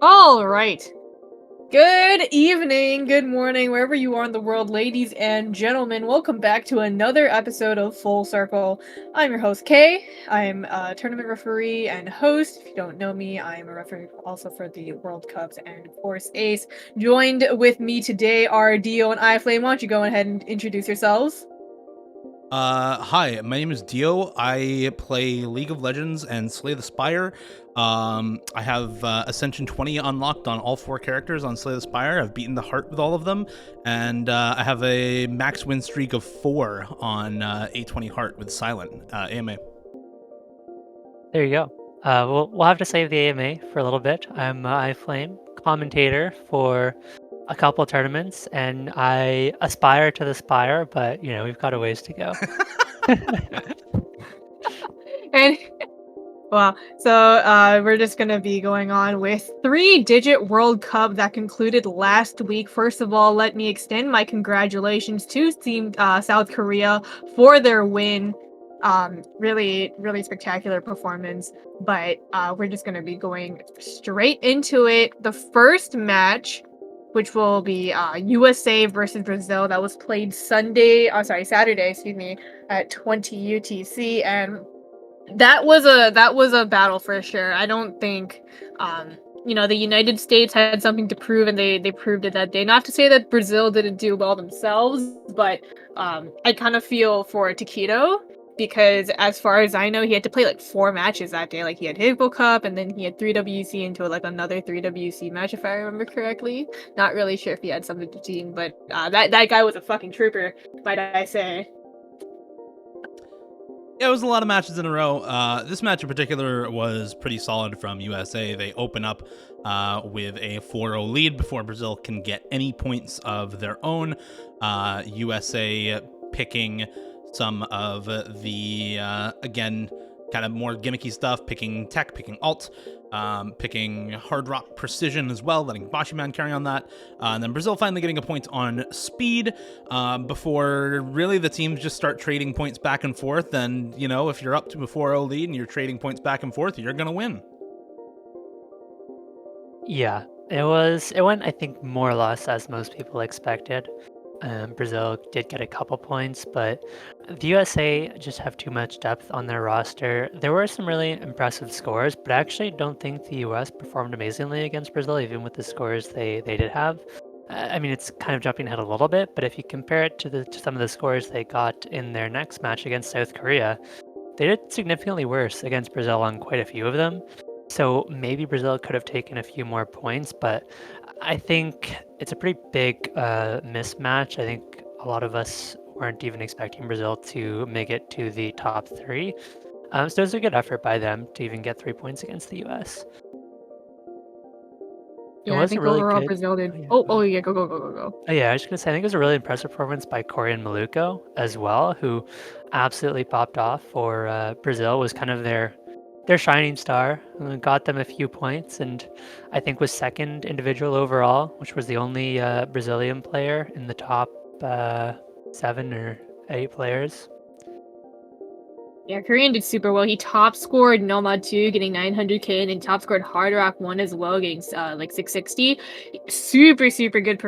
All right. Good evening, good morning, wherever you are in the world, ladies and gentlemen. Welcome back to another episode of Full Circle. I'm your host, Kay. I'm a tournament referee and host. If you don't know me, I'm a referee also for the World Cups and, of course, Ace. Joined with me today are Dio and iFlame. Why don't you go ahead and introduce yourselves? Hi, my name is Dio. I play League of Legends and Slay the Spire. I have Ascension 20 unlocked on all four characters on Slay the Spire. I've beaten the heart with all of them, and I have a max win streak of 4 on A20 Heart with Silent AMA. There you go. We'll have to save the AMA for a little bit. I'm iFlame, commentator for a couple tournaments, and I aspire to the Spire, but we've got a ways to go. And well, so we're just gonna be going on with three-digit World Cup that concluded last week. First of all, let me extend my congratulations to Team South Korea for their win. Really, really spectacular performance. But we're just gonna be going straight into it. The first match, which will be USA versus Brazil, that was played Saturday, excuse me, at 20 UTC, and that was a battle for sure. I don't think the United States had something to prove, and they proved it that day. Not to say that Brazil didn't do well themselves, but I kind of feel for Taquito because as far as I know, he had to play like 4 matches that day. Like he had Hippo Cup, and then he had 3 WC into like another 3 WC match, if I remember correctly. Not really sure if he had something to team, but that guy was a fucking trooper, might I say. Yeah, it was a lot of matches in a row. This match in particular was pretty solid from USA. They open up with a 4-0 lead before Brazil can get any points of their own. USA picking some of the, again, kind of more gimmicky stuff, picking tech, picking alt, picking hard rock precision as well, letting Bashiman carry on that. And then Brazil finally getting a point on speed before really the teams just start trading points back and forth. And, if you're up to a 4-0 lead and you're trading points back and forth, you're going to win. Yeah, it went, I think, more or less as most people expected. Brazil did get a couple points, but the USA just have too much depth on their roster. There were some really impressive scores, but I actually don't think the US performed amazingly against Brazil, even with the scores they did have. I mean, it's kind of jumping ahead a little bit, but if you compare it to some of the scores they got in their next match against South Korea, they did significantly worse against Brazil on quite a few of them. So maybe Brazil could have taken a few more points, but I think it's a pretty big mismatch. I think a lot of us weren't even expecting Brazil to make it to the top three. So it was a good effort by them to even get 3 points against the US. It Yeah, I was a think really overall good. Brazil did. Oh yeah, Oh, go oh ahead. yeah, go go go go go. Oh yeah, I was just gonna say I think it was a really impressive performance by Corey and Maluko as well, who absolutely popped off for Brazil. Was kind of their shining star, got them a few points, and I think was second individual overall, which was the only Brazilian player in the top 7 or 8 players. Yeah, Korean did super well. He top scored Nomad 2, getting 900k, and then top scored Hard Rock 1 as well, getting like 660. Super, super good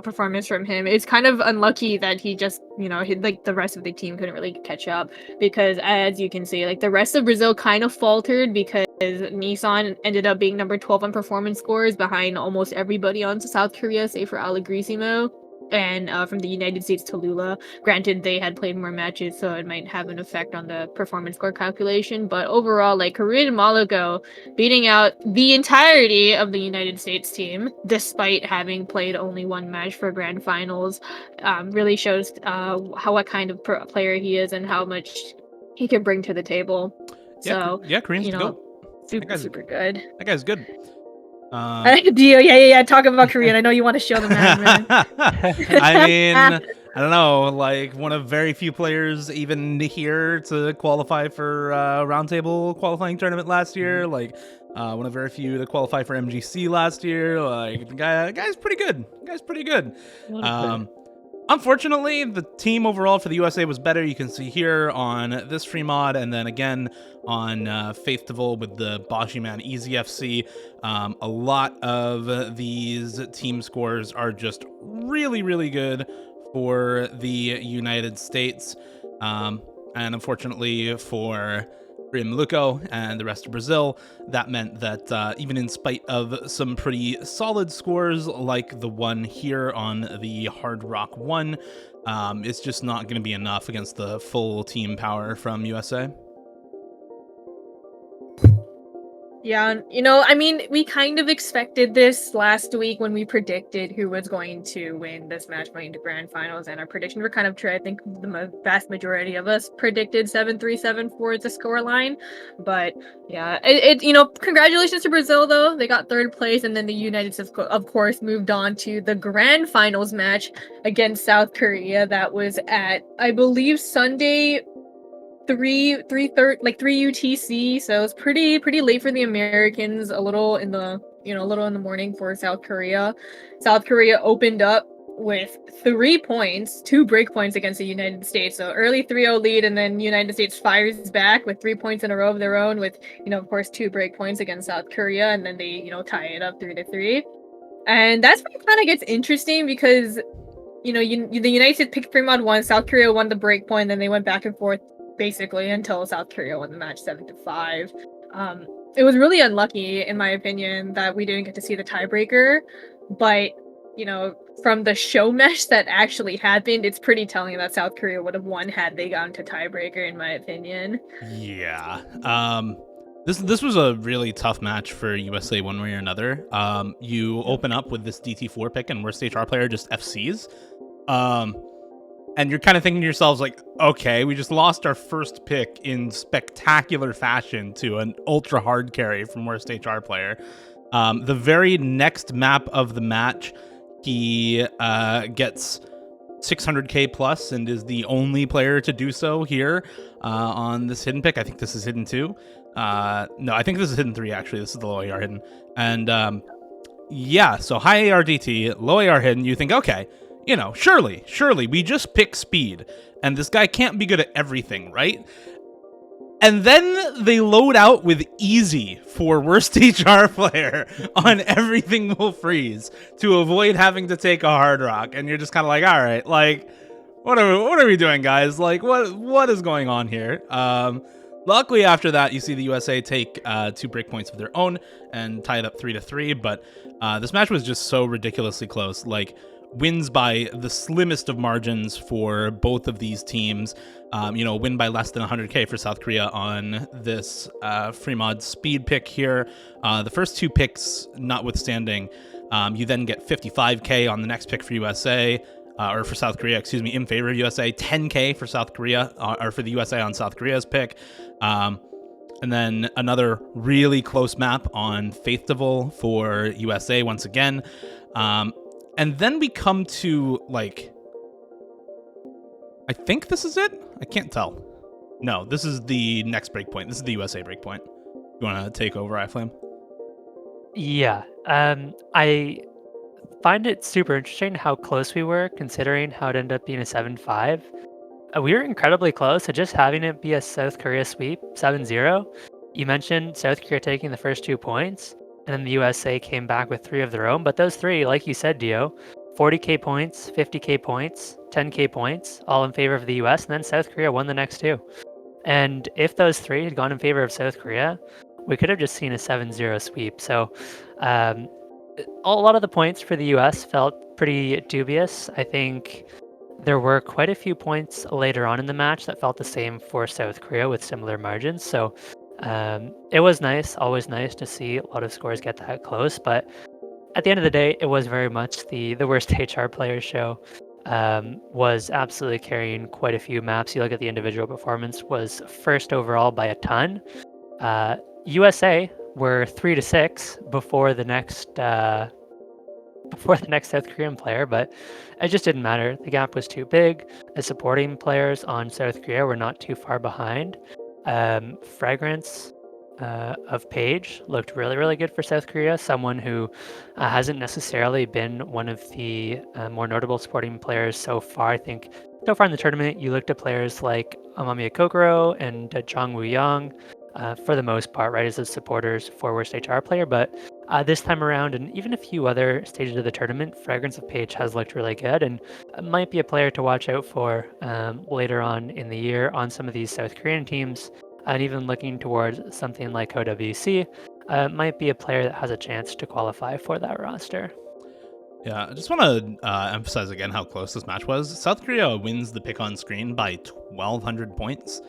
performance from him. It's kind of unlucky that he just, like the rest of the team couldn't really catch up because, as you can see, like the rest of Brazil kind of faltered because Nissan ended up being number 12 on performance scores behind almost everybody on South Korea, save for Allegrisimo. And from the United States, Tallulah. Granted, they had played more matches, so it might have an effect on the performance score calculation. But overall, like Korea and Malago beating out the entirety of the United States team, despite having played only 1 match for grand finals, really shows what kind of player he is and how much he can bring to the table. Yeah, So, Korean's you the know, GOAT. That super, guy's, super good. that guy's good. Dio, yeah. Talk about Korean. I know you want to show the man. I mean, I don't know, like one of very few players even here to qualify for roundtable qualifying tournament last year. Like one of very few to qualify for MGC last year. Like the guy's pretty good. Guy's pretty good. A little bit. Unfortunately, the team overall for the USA was better. You can see here on this free mod, and then again on Faithful with the Boshiman Easy FC. A lot of these team scores are just really, really good for the United States. And unfortunately for Maluco and the rest of Brazil, that meant that even in spite of some pretty solid scores like the one here on the Hard Rock 1, it's just not going to be enough against the full team power from USA. Yeah, I mean, we kind of expected this last week when we predicted who was going to win this match going to grand finals, and our predictions were kind of true. I think the vast majority of us predicted 7-3, 7-4 the scoreline, but yeah, congratulations to Brazil though. They got third place, and then the United States, of course, moved on to the grand finals match against South Korea. That was at, I believe, Sunday, 3 UTC, so it's pretty late for the Americans, a little in the morning for South Korea. South Korea opened up with 3 points, 2 break points against the United States. So early 3-0 lead, and then United States fires back with 3 points in a row of their own with, of course, 2 break points against South Korea, and then they, tie it up 3-3. And that's where it kind of gets interesting because the United States picked free mod 1, South Korea won the break point, and then they went back and forth basically until South Korea won the match 7-5. It was really unlucky, in my opinion, that we didn't get to see the tiebreaker, but from the show mesh that actually happened, it's pretty telling that South Korea would have won had they gone to tiebreaker, in my opinion. Yeah. This was a really tough match for USA one way or another. You open up with this DT4 pick and worst HR player just FCs. And you're kind of thinking to yourselves, like, okay, we just lost our first pick in spectacular fashion to an ultra hard carry from worst HR player. The very next map of the match, he gets 600k plus and is the only player to do so here on this hidden pick. I think this is hidden 2. No, I think this is hidden 3, actually. This is the low AR hidden. And yeah, so high AR DT, low AR hidden. You think, okay, surely we just pick speed, and this guy can't be good at everything, right? And then they load out with easy for worst HR player on everything will freeze to avoid having to take a hard rock, and you're just kind of like, all right, like, what are we doing, guys? Like, what is going on here? Luckily, after that, you see the USA take 2 break points of their own and tie it up 3-3. But this match was just so ridiculously close. Like, wins by the slimmest of margins for both of these teams. Win by less than 100k for South Korea on this free mod speed pick here. The first 2 picks notwithstanding, you then get 55k on the next pick for USA. Or for South Korea, excuse me, in favor of USA, 10k for South Korea, or for the USA on South Korea's pick. And then another really close map on Faithful for USA once again. And then we come to, like, I think this is it? I can't tell. No, this is the next breakpoint. This is the USA breakpoint. You want to take over, iFlame? Yeah. I find it super interesting how close we were, considering how it ended up being a 7-5. We were incredibly close to just having it be a South Korea sweep, 7-0. You mentioned South Korea taking the first 2 points, and then the USA came back with 3 of their own. But those 3, like you said, Dio, 40k points, 50k points, 10k points, all in favor of the US, and then South Korea won the next 2. And if those 3 had gone in favor of South Korea, we could have just seen a 7-0 sweep. So a lot of the points for the US felt pretty dubious. I think there were quite a few points later on in the match that felt the same for South Korea with similar margins. So it was nice, always nice to see a lot of scores get that close. But at the end of the day, it was very much the worst HR player show. Was absolutely carrying quite a few maps. You look at the individual performance, was first overall by a ton. USA were 3-6 before the next South Korean player, but it just didn't matter. The gap was too big. The supporting players on South Korea were not too far behind. Fragrance of Page looked really, really good for South Korea. Someone who hasn't necessarily been one of the more notable supporting players so far. I think so far in the tournament, you looked at players like Amamiya Kokoro and Jang Woo-young for the most part, right, as the supporters for worst HR player. But this time around, and even a few other stages of the tournament, Fragrance of Page has looked really good and might be a player to watch out for later on in the year on some of these South Korean teams. And even looking towards something like OWC, might be a player that has a chance to qualify for that roster. Yeah, I just want to emphasize again how close this match was. South Korea wins the pick on screen by 1,200 points,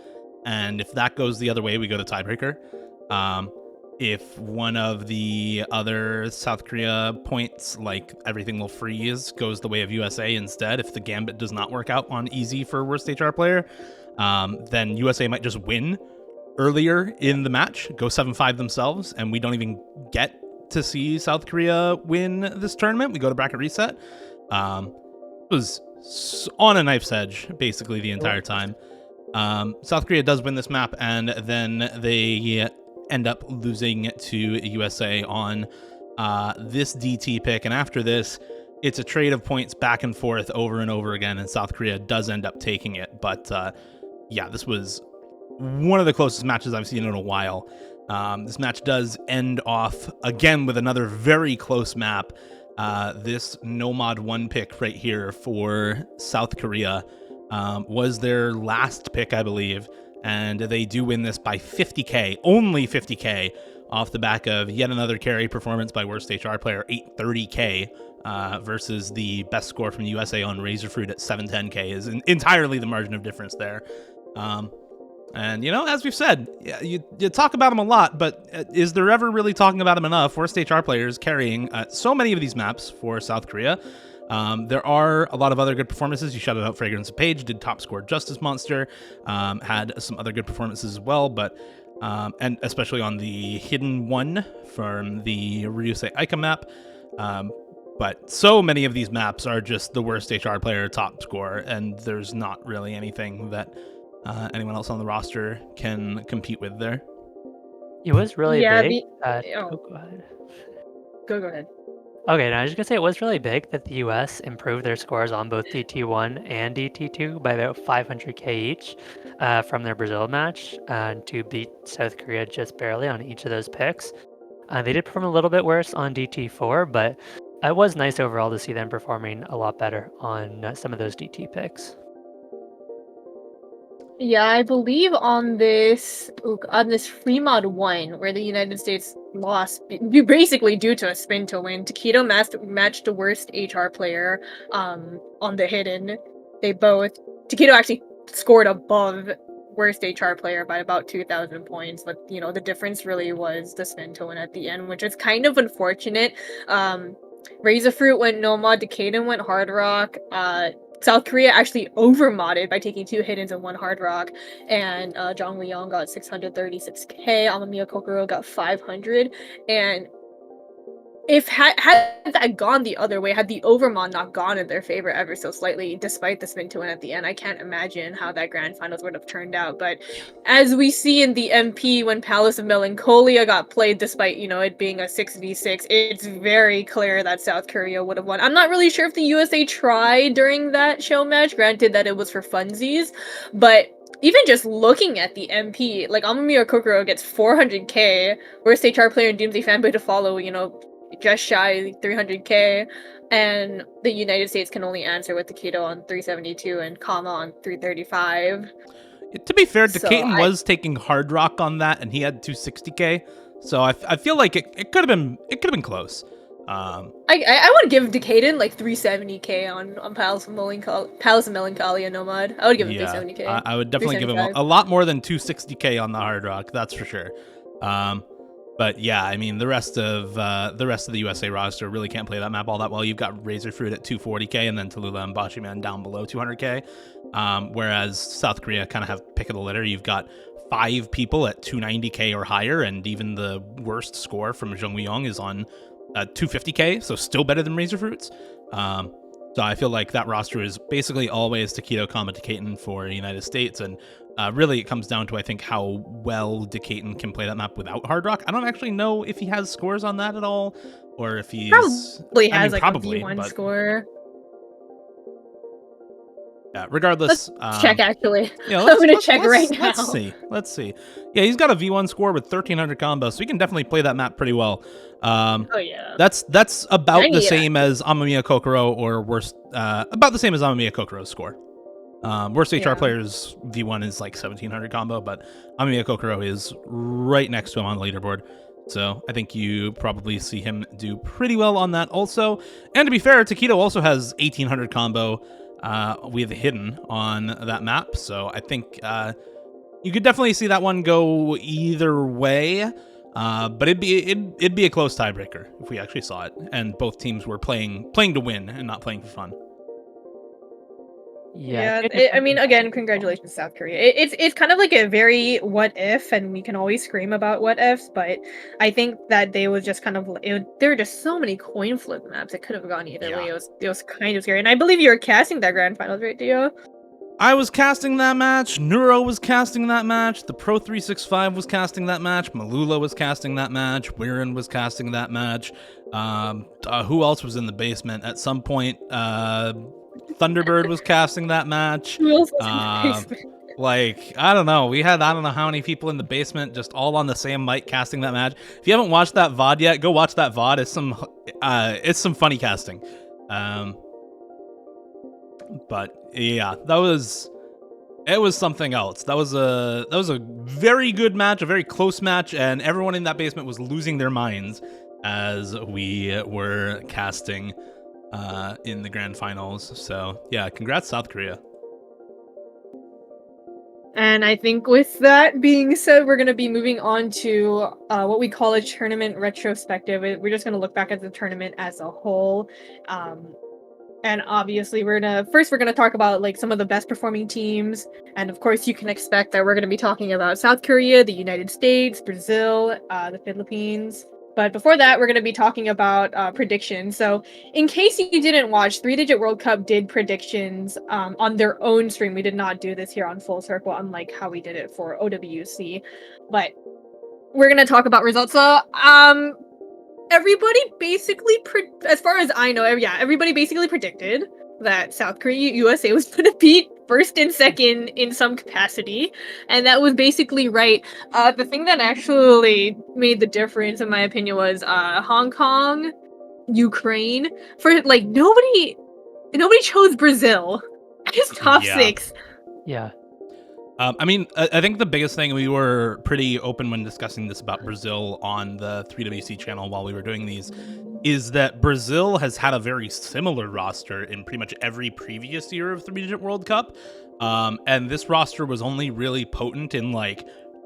and if that goes the other way, we go to tiebreaker. If one of the other South Korea points, like everything will freeze, goes the way of USA instead, if the gambit does not work out on easy for worst HR player, then USA might just win earlier in the match, go 7-5 themselves, and we don't even get to see South Korea win this tournament. We go to bracket reset. It was on a knife's edge basically the entire time. South Korea does win this map, and then they end up losing to USA on this DT pick. And after this, it's a trade of points back and forth over and over again, and South Korea does end up taking it. But yeah, this was one of the closest matches I've seen in a while. This match does end off again with another very close map. This Nomad 1 pick right here for South Korea was their last pick, I believe, and they do win this by 50k, only 50k, off the back of yet another carry performance by worst HR player, 830k, versus the best score from USA on Razorfruit at 710k is entirely the margin of difference there. And, you know, as we've said, you talk about them a lot, but is there ever really talking about them enough? Worst HR players carrying so many of these maps for South Korea. There are a lot of other good performances. You shouted out Fragrance of Page, did top score Justice Monster, had some other good performances as well, but and especially on the hidden one from the Ryusei Aika map. But so many of these maps are just the worst HR player top score, and there's not really anything that anyone else on the roster can compete with there. It was really big. Go Ahead. Go ahead. Okay, now I was just gonna say it was really big that the US improved their scores on both DT1 and DT2 by about 500k each from their Brazil match to beat South Korea just barely on each of those picks. They did perform a little bit worse on DT4, but it was nice overall to see them performing a lot better on some of those DT picks. Yeah, I believe on this Fremont 1, where the United States lost basically due to a spin to win, Takedo matched the worst HR player on the hidden. Takedo actually scored above worst HR player by about 2,000 points, but you know the difference really was the spin to win at the end, which is kind of unfortunate. Razorfruit went Nomad, Takedo went Hard Rock. South Korea actually overmodded by taking 2 hiddens and 1 hard rock, and Jang Woo-young got 636k, Amamiya Kokoro got 500, and if had that gone the other way, had the overmod not gone in their favor ever so slightly, despite the spin to win at the end, I can't imagine how that grand finals would have turned out. But as we see in the MP, when Palace of Melancholia got played, despite it being a 6v6, it's very clear that South Korea would have won. I'm not really sure if the USA tried during that show match, granted that it was for funsies, but even just looking at the MP, like Amamiya Kokoro gets 400k, worst HR player and Doomsday fanboy to follow, just shy 300k, and the United States can only answer with Takedo on 372 and Kama on 335. To be fair, Decaton was taking hard rock on that, and he had 260k. So I feel like it could have been close. I would give Decaton like 370k on Palace of Melancholia Nomad. I would give him 370k. I would definitely give him a lot more than 260k on the hard rock. That's for sure. But yeah, I mean the rest of the USA roster really can't play that map all that well. You've got Razorfruit at 240k, and then Tallulah and Bachiman down below 200k. Whereas South Korea kind of have pick of the litter. You've got 5 people at 290k or higher, and even the worst score from Jung Woo-young is on 250k, so still better than Razorfruit's. So I feel like that roster is basically always Takedo, Kama, Decaton for the United States, and Really, it comes down to, I think, how well Decatur can play that map without Hard Rock. I don't actually know if he has scores on that at all, or if he's... Probably I has mean, like probably, a V1 but score. regardless... Check, actually. Yeah, I'm gonna check right now. Let's see. Yeah, he's got a V1 score with 1,300 combos, so he can definitely play that map pretty well. Oh yeah. That's about the 98, same as Amamiya Kokoro, or worse, about the same as Amamiya Kokoro's score. Worst HR Yeah. player's V1 is like 1,700 combo, but Amamiya Kokoro is right next to him on the leaderboard. So I think you probably see him do pretty well on that also. And to be fair, Taquito also has 1,800 combo with Hidden on that map. So I think you could definitely see that one go either way. But it'd be a close tiebreaker if we actually saw it, and both teams were playing to win and not playing for fun. Yeah, I mean, again, congratulations, South Korea. It's kind of like a very what if, and we can always scream about what ifs, but I think that they was just kind of there were just so many coin flip maps. It could have gone either way. It was kind of scary, and I believe you were casting that grand finals, right, Dio? I was casting that match. Neuro was casting that match. The Pro 365 was casting that match. Malula was casting that match. Weirin was casting that match. Who else was in the basement at some point? Thunderbird was casting that match. Who else was in the basement? Like, I don't know. We had I don't know how many people in the basement just all on the same mic casting that match. If you haven't watched that VOD yet, go watch that VOD. It's some funny casting. But yeah, it was something else. That was a very good match, a very close match, and everyone in that basement was losing their minds as we were casting in the grand finals. So yeah, congrats South Korea. And I think with that being said, we're going to be moving on to what we call a tournament retrospective. We're just going to look back at the tournament as a whole. And obviously we're gonna talk about like some of the best performing teams, and of course you can expect that we're gonna be talking about South Korea, the United States, Brazil, the Philippines. But before that, we're gonna be talking about predictions. So in case you didn't watch, 3-Digit World Cup did predictions on their own stream. We did not do this here on Full Circle, unlike how we did it for OWC. But we're gonna talk about results. So everybody basically, as far as I know, everybody basically predicted that South Korea, USA was going to beat first and second in some capacity, and that was basically right. The thing that actually made the difference, in my opinion, was Hong Kong, Ukraine. For like nobody chose Brazil as top 6. Yeah. I mean, I think the biggest thing, we were pretty open when discussing this about Brazil on the 3WC channel while we were doing these, is that Brazil has had a very similar roster in pretty much every previous year of 3-Digit World Cup. And this roster was only really potent in like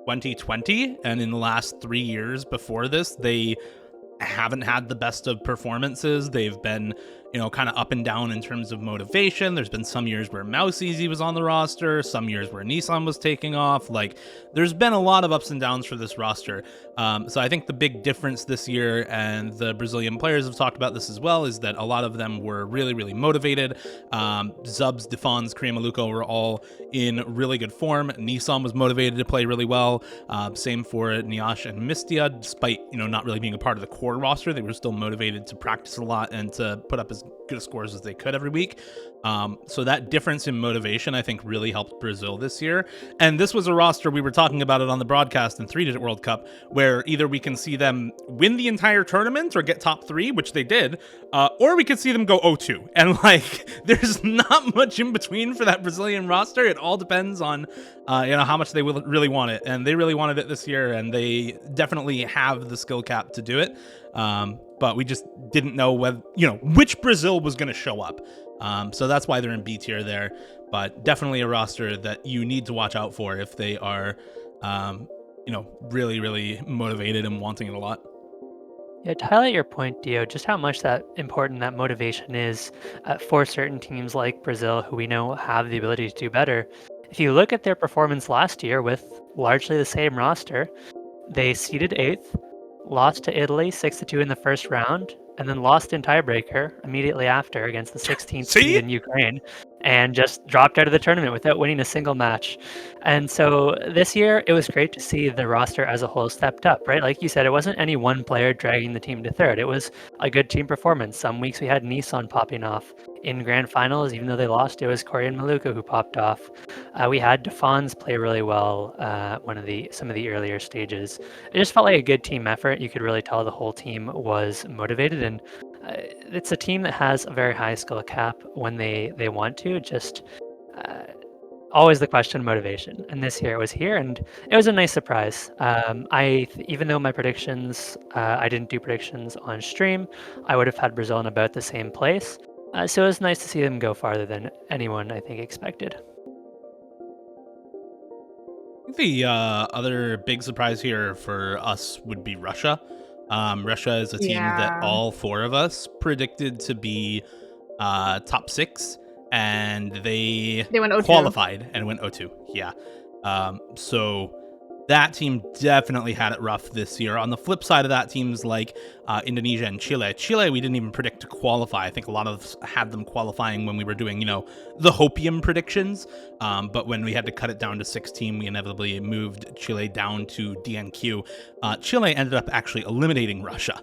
2020, and in the last 3 years before this, they haven't had the best of performances. They've been, kind of up and down in terms of motivation. There's been some years where Mouse Easy was on the roster, some years where Nissan was taking off. Like, there's been a lot of ups and downs for this roster. So I think the big difference this year, and the Brazilian players have talked about this as well, is that a lot of them were really, really motivated. Zubs, Defons, Korea Maluko were all in really good form. Nissan was motivated to play really well. Same for Nyash and Mistia, despite, not really being a part of the core roster. They were still motivated to practice a lot and to put up as good scores as they could every week. So that difference in motivation, I think, really helped Brazil this year. And this was a roster, we were talking about it on the broadcast in 3-Digit World Cup, where either we can see them win the entire tournament or get top 3, which they did, or we could see them go 0-2. And like, there's not much in between for that Brazilian roster. It all depends on, how much they will really want it. And they really wanted it this year, and they definitely have the skill cap to do it. But we just didn't know whether, which Brazil was going to show up. So that's why they're in B tier there. But definitely a roster that you need to watch out for if they are, really, really motivated and wanting it a lot. Yeah, to highlight your point, Dio, just how much that important that motivation is for certain teams like Brazil, who we know have the ability to do better. If you look at their performance last year with largely the same roster, they seeded 8th, lost to Italy 6-2 in the first round, and then lost in tiebreaker immediately after against the 16th seed in Ukraine. and just dropped out of the tournament without winning a single match. And so this year, it was great to see the roster as a whole stepped up, right? Like you said, it wasn't any one player dragging the team to third. It was a good team performance. Some weeks we had Nissan popping off. In grand finals, even though they lost, it was Corey and Maluka who popped off. We had Defons play really well some of the earlier stages. It just felt like a good team effort. You could really tell the whole team was motivated, and it's a team that has a very high skill cap when they want to. Just always the question of motivation. And this year it was here, and it was a nice surprise. Even though my predictions, I didn't do predictions on stream, I would have had Brazil in about the same place. So it was nice to see them go farther than anyone I think expected. I think the other big surprise here for us would be Russia. Russia is a team that Yeah. all four of us predicted to be top 6, and they went 0-2. qualified and went 0-2. Yeah. So that team definitely had it rough this year. On the flip side of that, teams like Indonesia and Chile. Chile, we didn't even predict to qualify. I think a lot of us had them qualifying when we were doing, the Hopium predictions. But when we had to cut it down to 16, we inevitably moved Chile down to DNQ. Chile ended up actually eliminating Russia.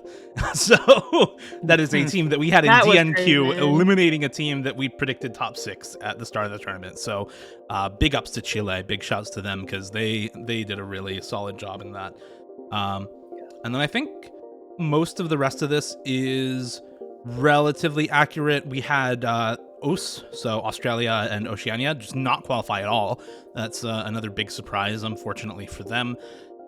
So that is a team that we had in That was DNQ, crazy. eliminating a team that we predicted top 6 at the start of the tournament. So big ups to Chile, big shouts to them, because they did a really solid job in that. And then I think most of the rest of this is relatively accurate. We had OS, so Australia and Oceania, just not qualify at all. That's another big surprise, unfortunately for them.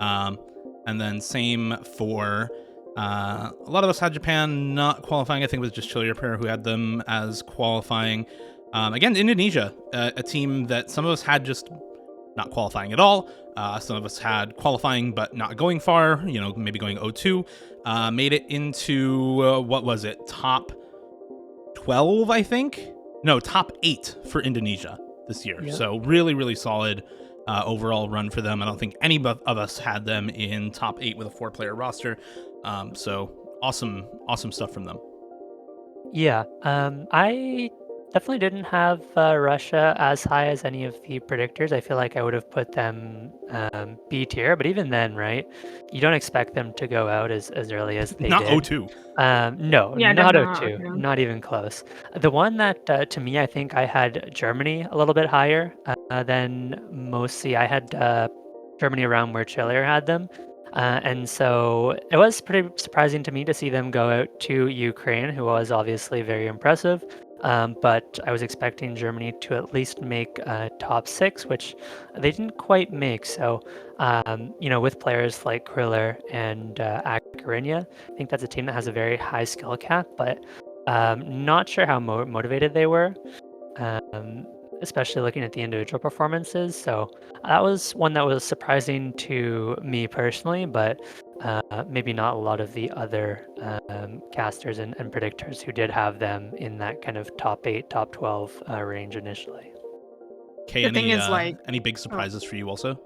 And then same for a lot of us had Japan not qualifying. I think it was just Chile Repair who had them as qualifying. Again, Indonesia, a team that some of us had just not qualifying at all. Some of us had qualifying but not going far, maybe going 0-2. Made it into, what was it, top 12, I think? No, top 8 for Indonesia this year. Yeah. So really, really solid overall run for them. I don't think any of us had them in top 8 with a 4-player roster. So awesome stuff from them. Yeah, I definitely didn't have Russia as high as any of the predictors. I feel like I would have put them B tier, but even then, right? You don't expect them to go out as early as they Not did. 0-2. No, Yeah, not definitely 0-2, not 0-2. not even close. The one that to me, I think I had Germany a little bit higher than mostly. I had Germany around where Chile had them. And so it was pretty surprising to me to see them go out to Ukraine, who was obviously very impressive. But I was expecting Germany to at least make top 6, which they didn't quite make. So, with players like Kriller and Akarinya, I think that's a team that has a very high skill cap, but not sure how motivated they were. Especially looking at the individual performances. So that was one that was surprising to me personally, but maybe not a lot of the other casters and predictors who did have them in that kind of top 8, top 12 range initially. Okay, The thing is, any big surprises for you also?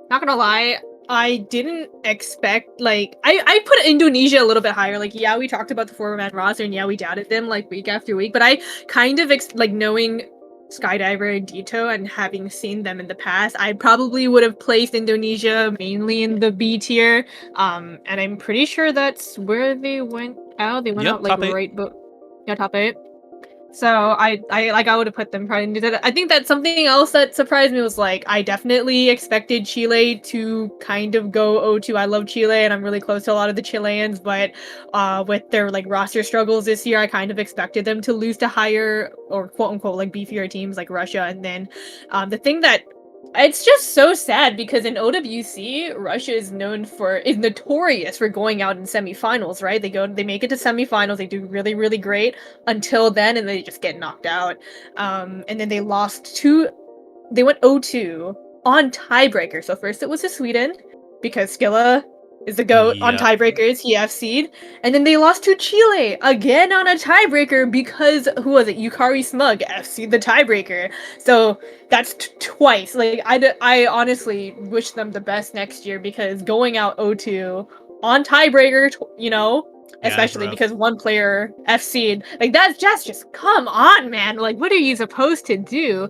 Not gonna lie, I didn't expect, I put Indonesia a little bit higher. Yeah, we talked about the 4-man roster, and yeah, we doubted them week after week, but I kind of knowing Skydiver and Dito and having seen them in the past, I probably would have placed Indonesia mainly in the B tier. And I'm pretty sure that's where they went out. They went Yep, out top 8. right, but yeah, top 8. So I would have put them probably into that. I think that something else that surprised me was I definitely expected Chile to kind of go 0-2. I love Chile and I'm really close to a lot of the Chileans, but with their roster struggles this year, I kind of expected them to lose to higher or quote unquote beefier teams like Russia. And then the thing that it's just so sad because in OWC, Russia is notorious for going out in semifinals, right? They make it to semifinals, they do really, really great until then, and they just get knocked out. And then they went 0-2 on tiebreaker. So first it was to Sweden, because Skilla is the GOAT on Yep. tiebreakers, he FC'd. And then they lost to Chile, again on a tiebreaker, because, who was it? Yukari Smug FC'd the tiebreaker. So that's twice. I honestly wish them the best next year, because going out 0-2 on tiebreaker, especially rough. because one player FC'd. Like that's just come on, man. Like what are you supposed to do?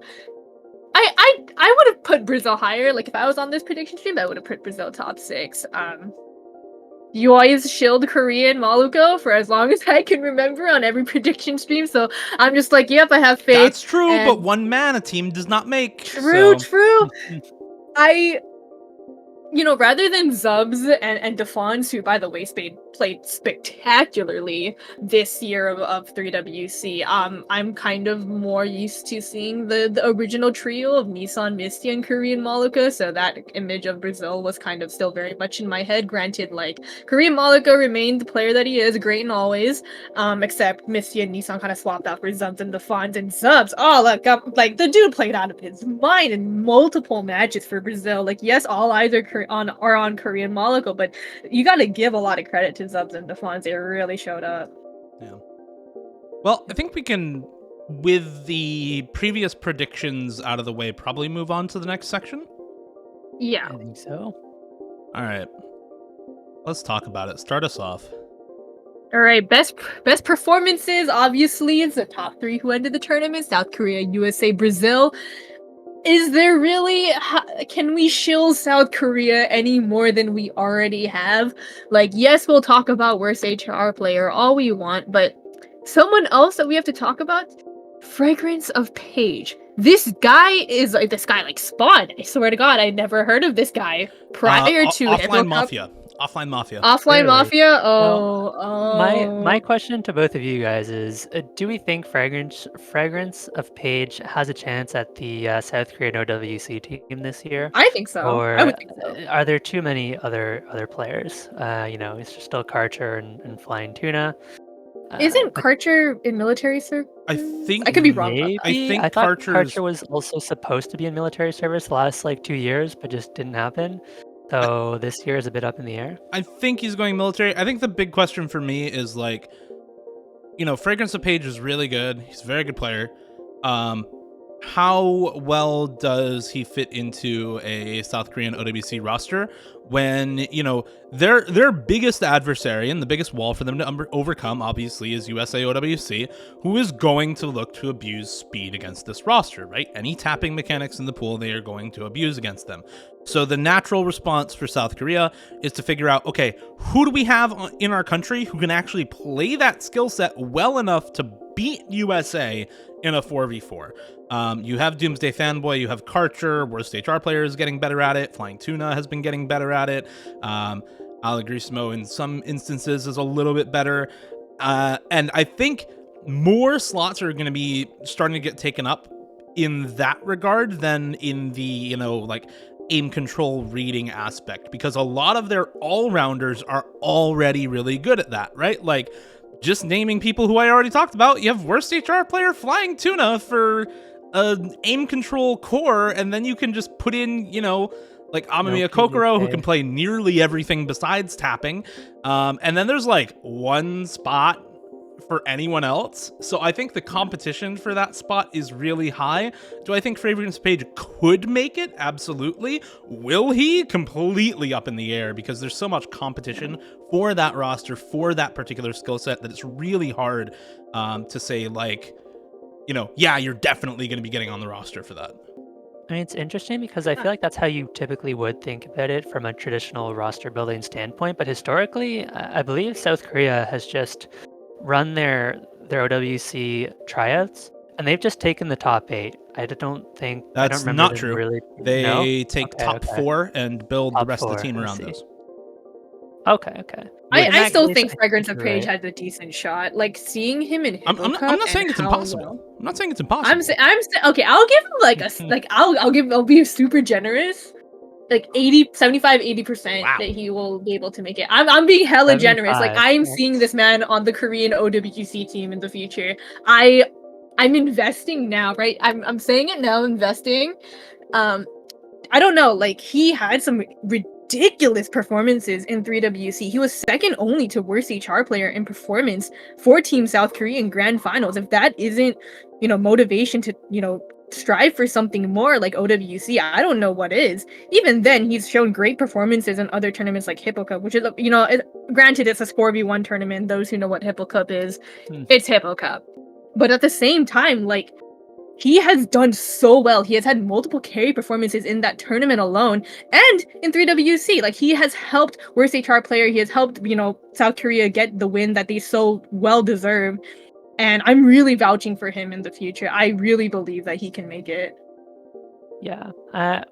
I would have put Brazil higher. Like if I was on this prediction stream, I would have put Brazil top 6. You always shield Korea and Maluko for as long as I can remember on every prediction stream. So I'm just like, yep, I have faith. That's true, and but one man a team does not make. true. So. I, rather than Zubs and Defons, who by the way played spectacularly this year of 3WC, I'm kind of more used to seeing the original trio of Nissan, Misty, and Korean Maluka, so that image of Brazil was kind of still very much in my head. Granted, like, Korean Maluka remained the player that he is, great and always, except Misty and Nissan kind of swapped out for Zubs and Defons, and Zubs, oh look, like, the dude played out of his mind in multiple matches for Brazil. Like, yes, all eyes are on Korean Maluka, but you gotta give a lot of credit to Zubs and Defons. They really showed up. Yeah. Well, I think we can, with the previous predictions out of the way, probably move on to the next section. Yeah. I think so. All right. Let's talk about it. Start us off. All right, best performances. Obviously, it's the top 3 who ended the tournament: South Korea, USA, Brazil. Is there really? Can we shill South Korea any more than we already have? Like, yes, we'll talk about worst HR player all we want, but someone else that we have to talk about, Fragrance of Page. This guy is like Spawn. I swear to God, I never heard of this guy prior to Offline Mafia. Offline Mafia. Offline Clearly. Mafia. My question to both of you guys is: do we think Fragrance of Page has a chance at the South Korean OWC team this year? I think so. Or I would think so. are there too many other players? It's just still Karcher and Flying Tuna. Isn't Karcher in military service? I think I could be wrong about Maybe. that. I think I thought Karcher's- Karcher was also supposed to be in military service the last 2 years, but just didn't happen. So this year is a bit up in the air. I think he's going military. I think the big question for me is Fragrance of Page is really good. He's a very good player. How well does he fit into a South Korean OWC roster when, their biggest adversary and the biggest wall for them to overcome, obviously, is USA OWC, who is going to look to abuse speed against this roster, right? Any tapping mechanics in the pool, they are going to abuse against them. So the natural response for South Korea is to figure out, okay, who do we have in our country who can actually play that skill set well enough to beat USA in a 4v4? You have Doomsday Fanboy, you have Karcher, worst HR player is getting better at it, Flying Tuna has been getting better at it, Allegrismo in some instances is a little bit better, and I think more slots are going to be starting to get taken up in that regard than in the, aim control reading aspect, because a lot of their all-rounders are already really good at that, right? Like, just naming people who I already talked about, you have worst HR player Flying Tuna for aim control core, and then you can just put in, Amamiya Kokoro, who can play nearly everything besides tapping. And then there's one spot for anyone else. So I think the competition for that spot is really high. Do I think Fragrance Page could make it? Absolutely. Will he? Completely up in the air, because there's so much competition for that roster, for that particular skill set, that it's really hard to say, yeah, you're definitely going to be getting on the roster for that. I mean, it's interesting because I feel like that's how you typically would think about it from a traditional roster building standpoint. But historically, I believe South Korea has just run their OWC tryouts, and they've just taken the top 8. I don't That's remember not them true. Really, they take top 4 and build top the rest 4, of the team I around see. those. Okay. I still think I Fragrance of you're Page right. has a decent shot. Like, seeing him in I'm Hippo not Cup saying and it's how impossible. well- I'm not saying it's impossible. Okay, I'll give him I'll be super generous. 75-80% Wow. that he will be able to make it. I'm being hella generous. Like, 75, I'm yeah. seeing this man on the Korean OWC team in the future. I'm investing now, right? I'm saying it now, investing. I don't know, he had some ridiculous performances in 3WC. He was second only to worst HR player in performance for Team South Korea in grand finals. If that isn't, motivation to, strive for something more like OWC. I don't know what is. Even then, he's shown great performances in other tournaments like Hippo Cup, which is, granted, it's a 4v1 tournament. Those who know what Hippo Cup is, it's Hippo Cup. But at the same time, like, he has done so well. He has had multiple carry performances in that tournament alone, and in 3WC. Like, he has helped Worst HR player. He has helped, South Korea get the win that they so well deserve. And I'm really vouching for him in the future. I really believe that he can make it. Yeah,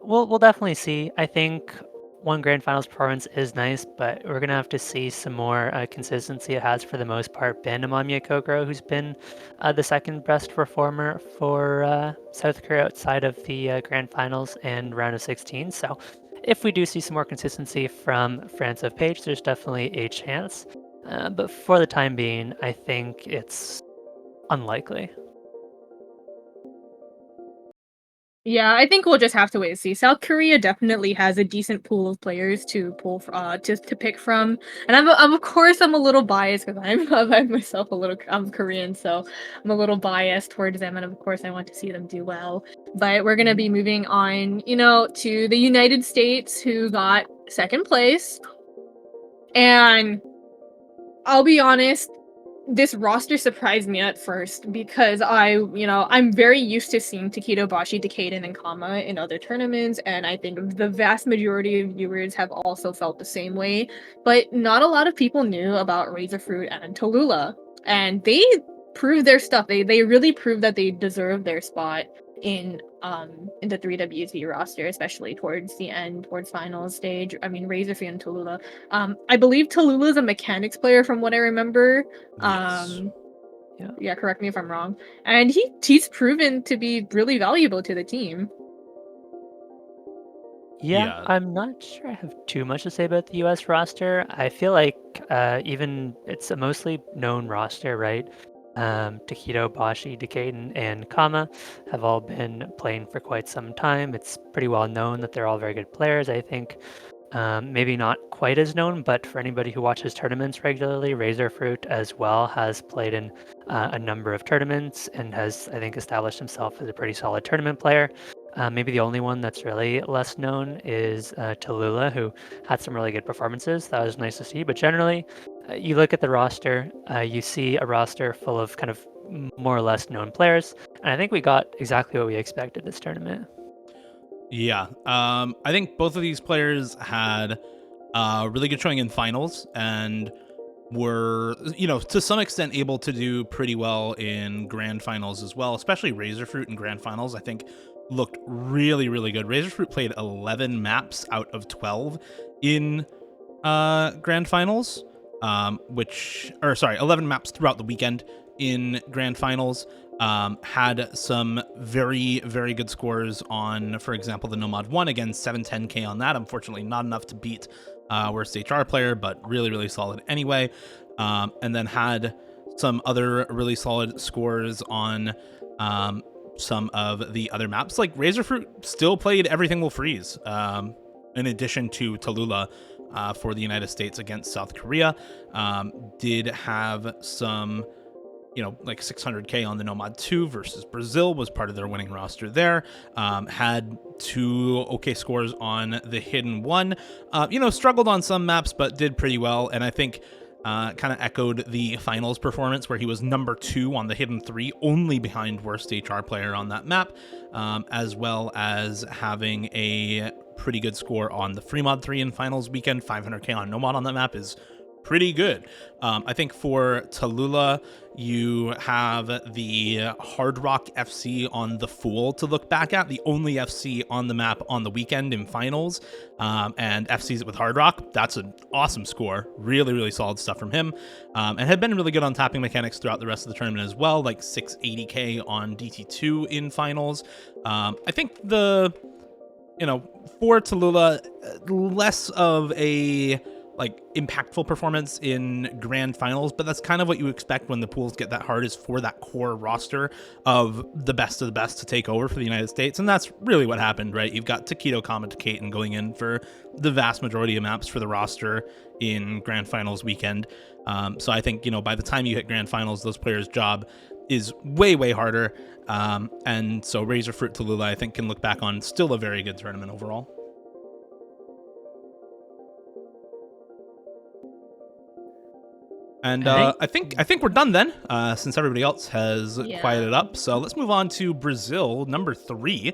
we'll definitely see. I think one grand finals performance is nice, but we're gonna have to see some more consistency. It has, for the most part, been Amamiya Kokoro, who's been the second best performer for South Korea outside of the grand finals and round of 16. So, if we do see some more consistency from France of Page, there's definitely a chance. But for the time being, I think it's unlikely. Yeah, I think we'll just have to wait and see. South Korea definitely has a decent pool of players to pull to pick from, and of course I'm a little biased because I'm myself I'm Korean, so I'm a little biased towards them, and of course I want to see them do well. But we're gonna be moving on, to the United States, who got second place, and I'll be honest, this roster surprised me at first because I'm very used to seeing Takedo, Bashi, Decaden, and Kama in other tournaments, and I think the vast majority of viewers have also felt the same way. But not a lot of people knew about Razorfruit and Tallulah, and they proved their stuff. They really proved that they deserve their spot in the 3WZ roster, especially towards the end, towards finals stage. I mean, Razorfruit and Tallulah. I believe Tallulah is a mechanics player from what I remember. Yes. Yeah, correct me if I'm wrong. And he's proven to be really valuable to the team. Yeah, I'm not sure I have too much to say about the US roster. I feel like even it's a mostly known roster, right? Takedo, Bashi, Decaden, and Kama have all been playing for quite some time. It's pretty well known that they're all very good players. I think maybe not quite as known, but for anybody who watches tournaments regularly, Razorfruit as well has played in a number of tournaments and has, I think, established himself as a pretty solid tournament player. Maybe the only one that's really less known is Tallulah, who had some really good performances. That was nice to see. But generally, you look at the roster, you see a roster full of kind of more or less known players. And I think we got exactly what we expected this tournament. Yeah. I think both of these players had really good showing in finals and were, to some extent able to do pretty well in grand finals as well, especially Razorfruit in grand finals. I think looked really, really good. Razorfruit played 11 maps out of 12 in grand finals, 11 maps throughout the weekend in grand finals. Had some very, very good scores on, for example, the Nomad 1. Again, 710k on that. Unfortunately, not enough to beat worst HR player, but really, really solid anyway. And then had some other really solid scores on some of the other maps. Like Razorfruit still played Everything Will Freeze, in addition to Tallulah, for the United States against South Korea. Did have some, like 600k on the Nomad 2 versus Brazil, was part of their winning roster there. Had two okay scores on the Hidden 1. Struggled on some maps, but did pretty well. And I think kind of echoed the finals performance where he was number 2 on the Hidden 3, only behind worst HR player on that map, as well as having a pretty good score on the Fremod 3 in finals weekend. 500k on Nomad on that map is pretty good. I think for Tallulah, you have the Hard Rock FC on the Fool to look back at, the only FC on the map on the weekend in finals, and FC's it with Hard Rock. That's an awesome score. Really, really solid stuff from him, and had been really good on tapping mechanics throughout the rest of the tournament as well, like 680k on DT2 in finals. I think for Tallulah, less of a impactful performance in grand finals, but that's kind of what you expect when the pools get that hard, is for that core roster of the best to take over for the United States. And that's really what happened, right? You've got Takedo, Kama, Decaden going in for the vast majority of maps for the roster in grand finals weekend. So I think, by the time you hit grand finals, those players' job is way harder. And so Razor Fruit Tallulah, I think, can look back on still a very good tournament overall. And I think we're done then, since everybody else has quieted up. So let's move on to Brazil, number 3.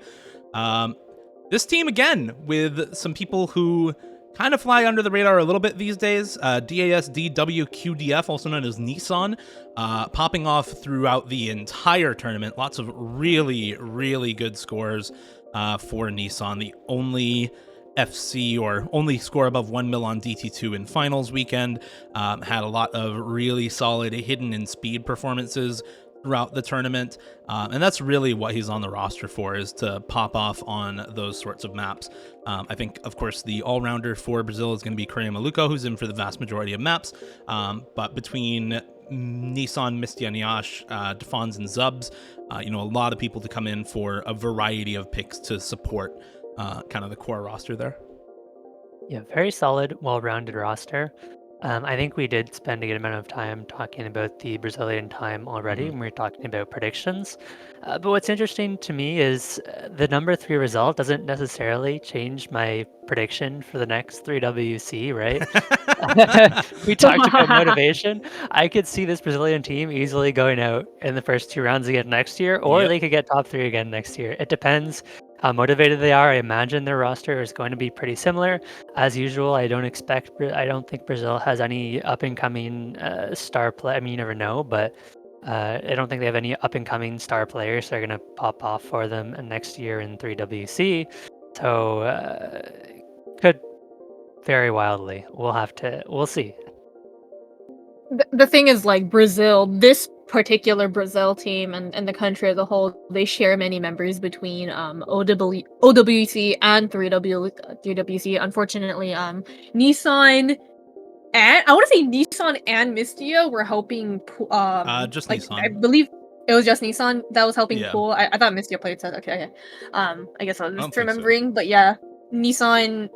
This team, again, with some people who kind of fly under the radar a little bit these days. DASDWQDF, also known as Nissan, popping off throughout the entire tournament. Lots of really good scores for Nissan. The only FC or only score above 1 mil on DT2 in finals weekend. Had a lot of really solid hidden and speed performances throughout the tournament, and that's really what he's on the roster for, is to pop off on those sorts of maps. I think, of course, the all-rounder for Brazil is going to be Correa Maluco, who's in for the vast majority of maps, but between Nissan, Mistianiash, Defons, and Zubs, a lot of people to come in for a variety of picks to support kind of the core roster there. Yeah, very solid, well-rounded roster. I think we did spend a good amount of time talking about the Brazilian time already when we were talking about predictions. But what's interesting to me is the number 3 result doesn't necessarily change my prediction for the next 3WC, right? We talked about motivation. I could see this Brazilian team easily going out in the first 2 rounds again next year, or they could get top 3 again next year. It depends how motivated they are. I imagine their roster is going to be pretty similar. As usual, I don't think Brazil has any up-and-coming star play. I mean, you never know, but I don't think they have any up-and-coming star players that are going to pop off for them next year in 3WC. So could vary wildly. We'll see. The thing is, like, Brazil, this particular Brazil team and the country as a whole, they share many members between OWC and 3WC. Unfortunately, Nissan and I want to say Nissan and Mistio were helping. Just like, Nissan. I believe it was just Nissan that was helping Yeah. pull. I thought Mistio played set. Okay. I guess I was don't just think so. remembering, but yeah, Nissan.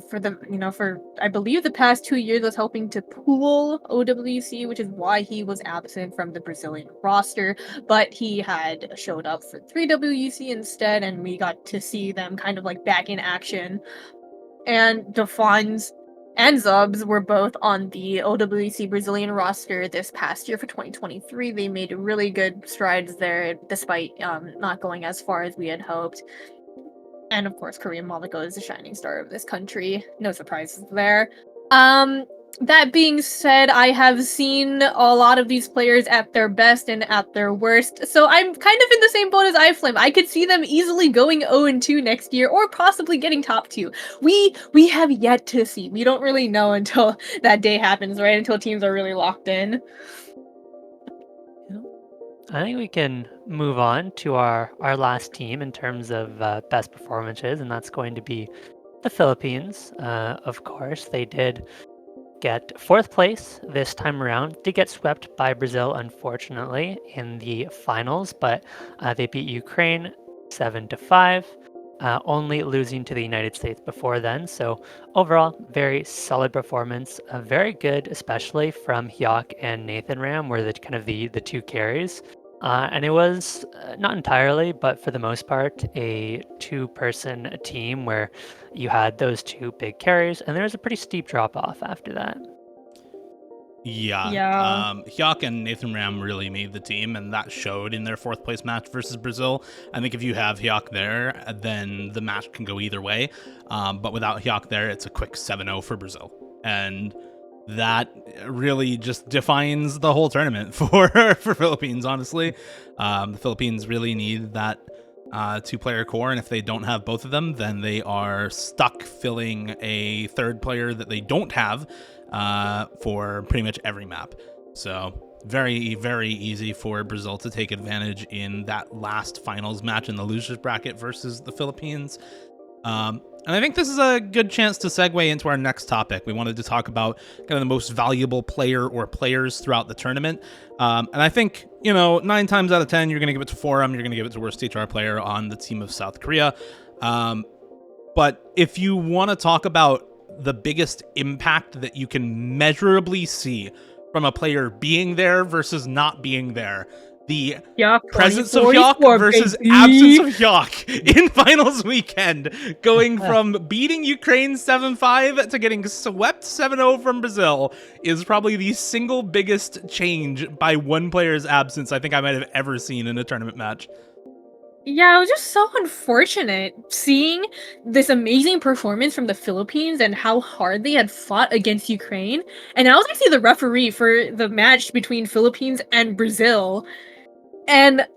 For I believe the past 2 years was helping to pool OWC, which is why he was absent from the Brazilian roster. But he had showed up for 3WC instead, and we got to see them kind of like back in action. And Defons and Zubs were both on the OWC Brazilian roster this past year for 2023. They made really good strides there, despite not going as far as we had hoped. And of course, Korean Monaco is the shining star of this country. No surprises there. That being said, I have seen a lot of these players at their best and at their worst, so I'm kind of in the same boat as iFlame. I could see them easily going 0-2 next year, or possibly getting top 2. We have yet to see. We don't really know until that day happens, right? Until teams are really locked in. I think we can move on to our last team in terms of best performances, and that's going to be the Philippines. Of course, they did get 4th place this time around. Did get swept by Brazil, unfortunately, in the finals, but they beat Ukraine 7-5, only losing to the United States before then. So overall, very solid performance. Very good, especially from Hyok and Nathan Ram, were the kind of the 2 carries. And it was not entirely, but for the most part, a 2-person team where you had those 2 big carries, and there was a pretty steep drop off after that. Yeah. Hyok and Nathan Ram really made the team, and that showed in their 4th place match versus Brazil. I think if you have Hyok there, then the match can go either way. But without Hyok there, it's a quick 7-0 for Brazil. And that really just defines the whole tournament for Philippines, honestly. The Philippines really need that 2-player core, and if they don't have both of them, then they are stuck filling a 3rd player that they don't have for pretty much every map. So very, very easy for Brazil to take advantage in that last finals match in the losers bracket versus the Philippines. And I think this is a good chance to segue into our next topic. We wanted to talk about kind of the most valuable player or players throughout the tournament. And I think, 9 times out of 10, you're going to give it to Forum. You're going to give it to worst HR player on the team of South Korea. But if you want to talk about the biggest impact that you can measurably see from a player being there versus not being there, the Yuck, presence of 2044, Hyuk versus baby. absence of Hyuk in finals weekend, going from beating Ukraine 7-5 to getting swept 7-0 from Brazil, is probably the single biggest change by one player's absence I think I might have ever seen in a tournament match. Yeah, it was just so unfortunate seeing this amazing performance from the Philippines and how hard they had fought against Ukraine. And I was actually the referee for the match between Philippines and Brazil. And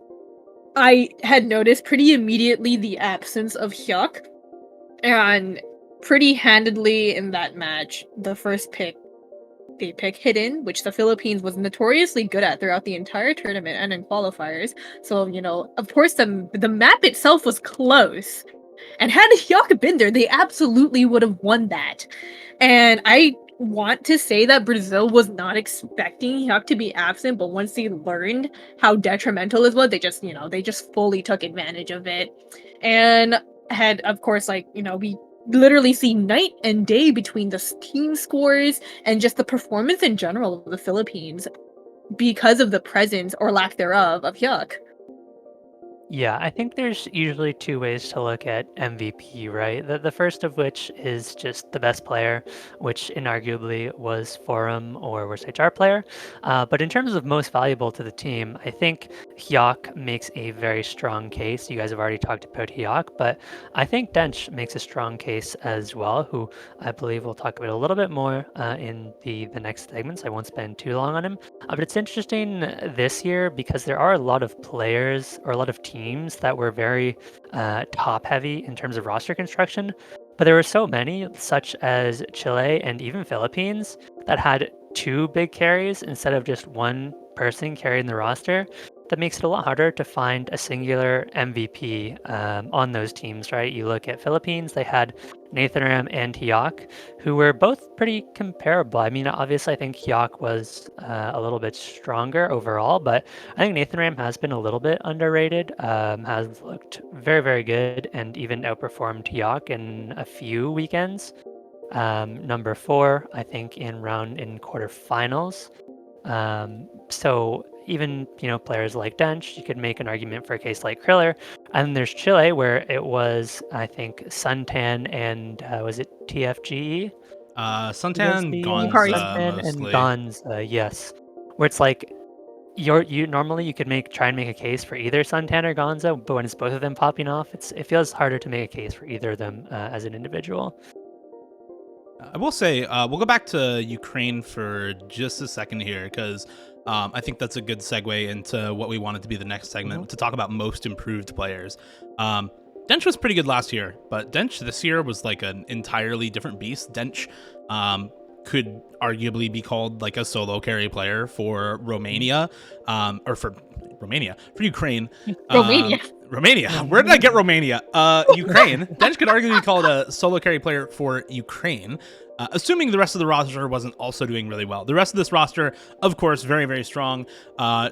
I had noticed pretty immediately the absence of Hyuk. And pretty handedly in that match, the first pick, they pick Hidden, which the Philippines was notoriously good at throughout the entire tournament and in qualifiers. So, of course, the map itself was close. And had Hyuk been there, they absolutely would have won that. And I want to say that Brazil was not expecting Hyuk to be absent, but once they learned how detrimental it was, they just fully took advantage of it. And had, of course, we literally see night and day between the team scores and just the performance in general of the Philippines because of the presence or lack thereof of Hyuk. Yeah, I think there's usually two ways to look at MVP, right? The first of which is just the best player, which inarguably was Forum or Worst HR player. But in terms of most valuable to the team, I think Hyok makes a very strong case. You guys have already talked about Hyok, but I think Dench makes a strong case as well, who I believe we'll talk about a little bit more in the next segments. I won't spend too long on him. But it's interesting this year because there are a lot of players or a lot of teams that were very top heavy in terms of roster construction. But there were so many, such as Chile and even Philippines, that had two big carries instead of just one person carrying the roster. That makes it a lot harder to find a singular MVP on those teams, right? You look at Philippines, they had Nathan Ram and Hyok, who were both pretty comparable. I mean, obviously, I think Hyok was a little bit stronger overall, but I think Nathan Ram has been a little bit underrated, has looked very, very good, and even outperformed Hyok in a few weekends. Number 4, I think, in quarterfinals. So even players like Dench, you could make an argument for a case like Kriller. And then there's Chile, where it was I think Suntan and was it TFGE? Was Suntan, the Gonza Suntan and mostly. Gonza, yes. Where it's like you normally you could try and make a case for either Suntan or Gonza, but when it's both of them popping off, it feels harder to make a case for either of them as an individual. I will say, we'll go back to Ukraine for just a second here, because I think that's a good segue into what we wanted to be the next segment, to talk about most improved players. Dench was pretty good last year, but Dench this year was like an entirely different beast. Dench could arguably be called like a solo carry player for Romania, or for Ukraine. Romania. Romania. Where did I get Romania? Ukraine. Dench could arguably be called a solo carry player for Ukraine, assuming the rest of the roster wasn't also doing really well. The rest of this roster, of course, very, very strong.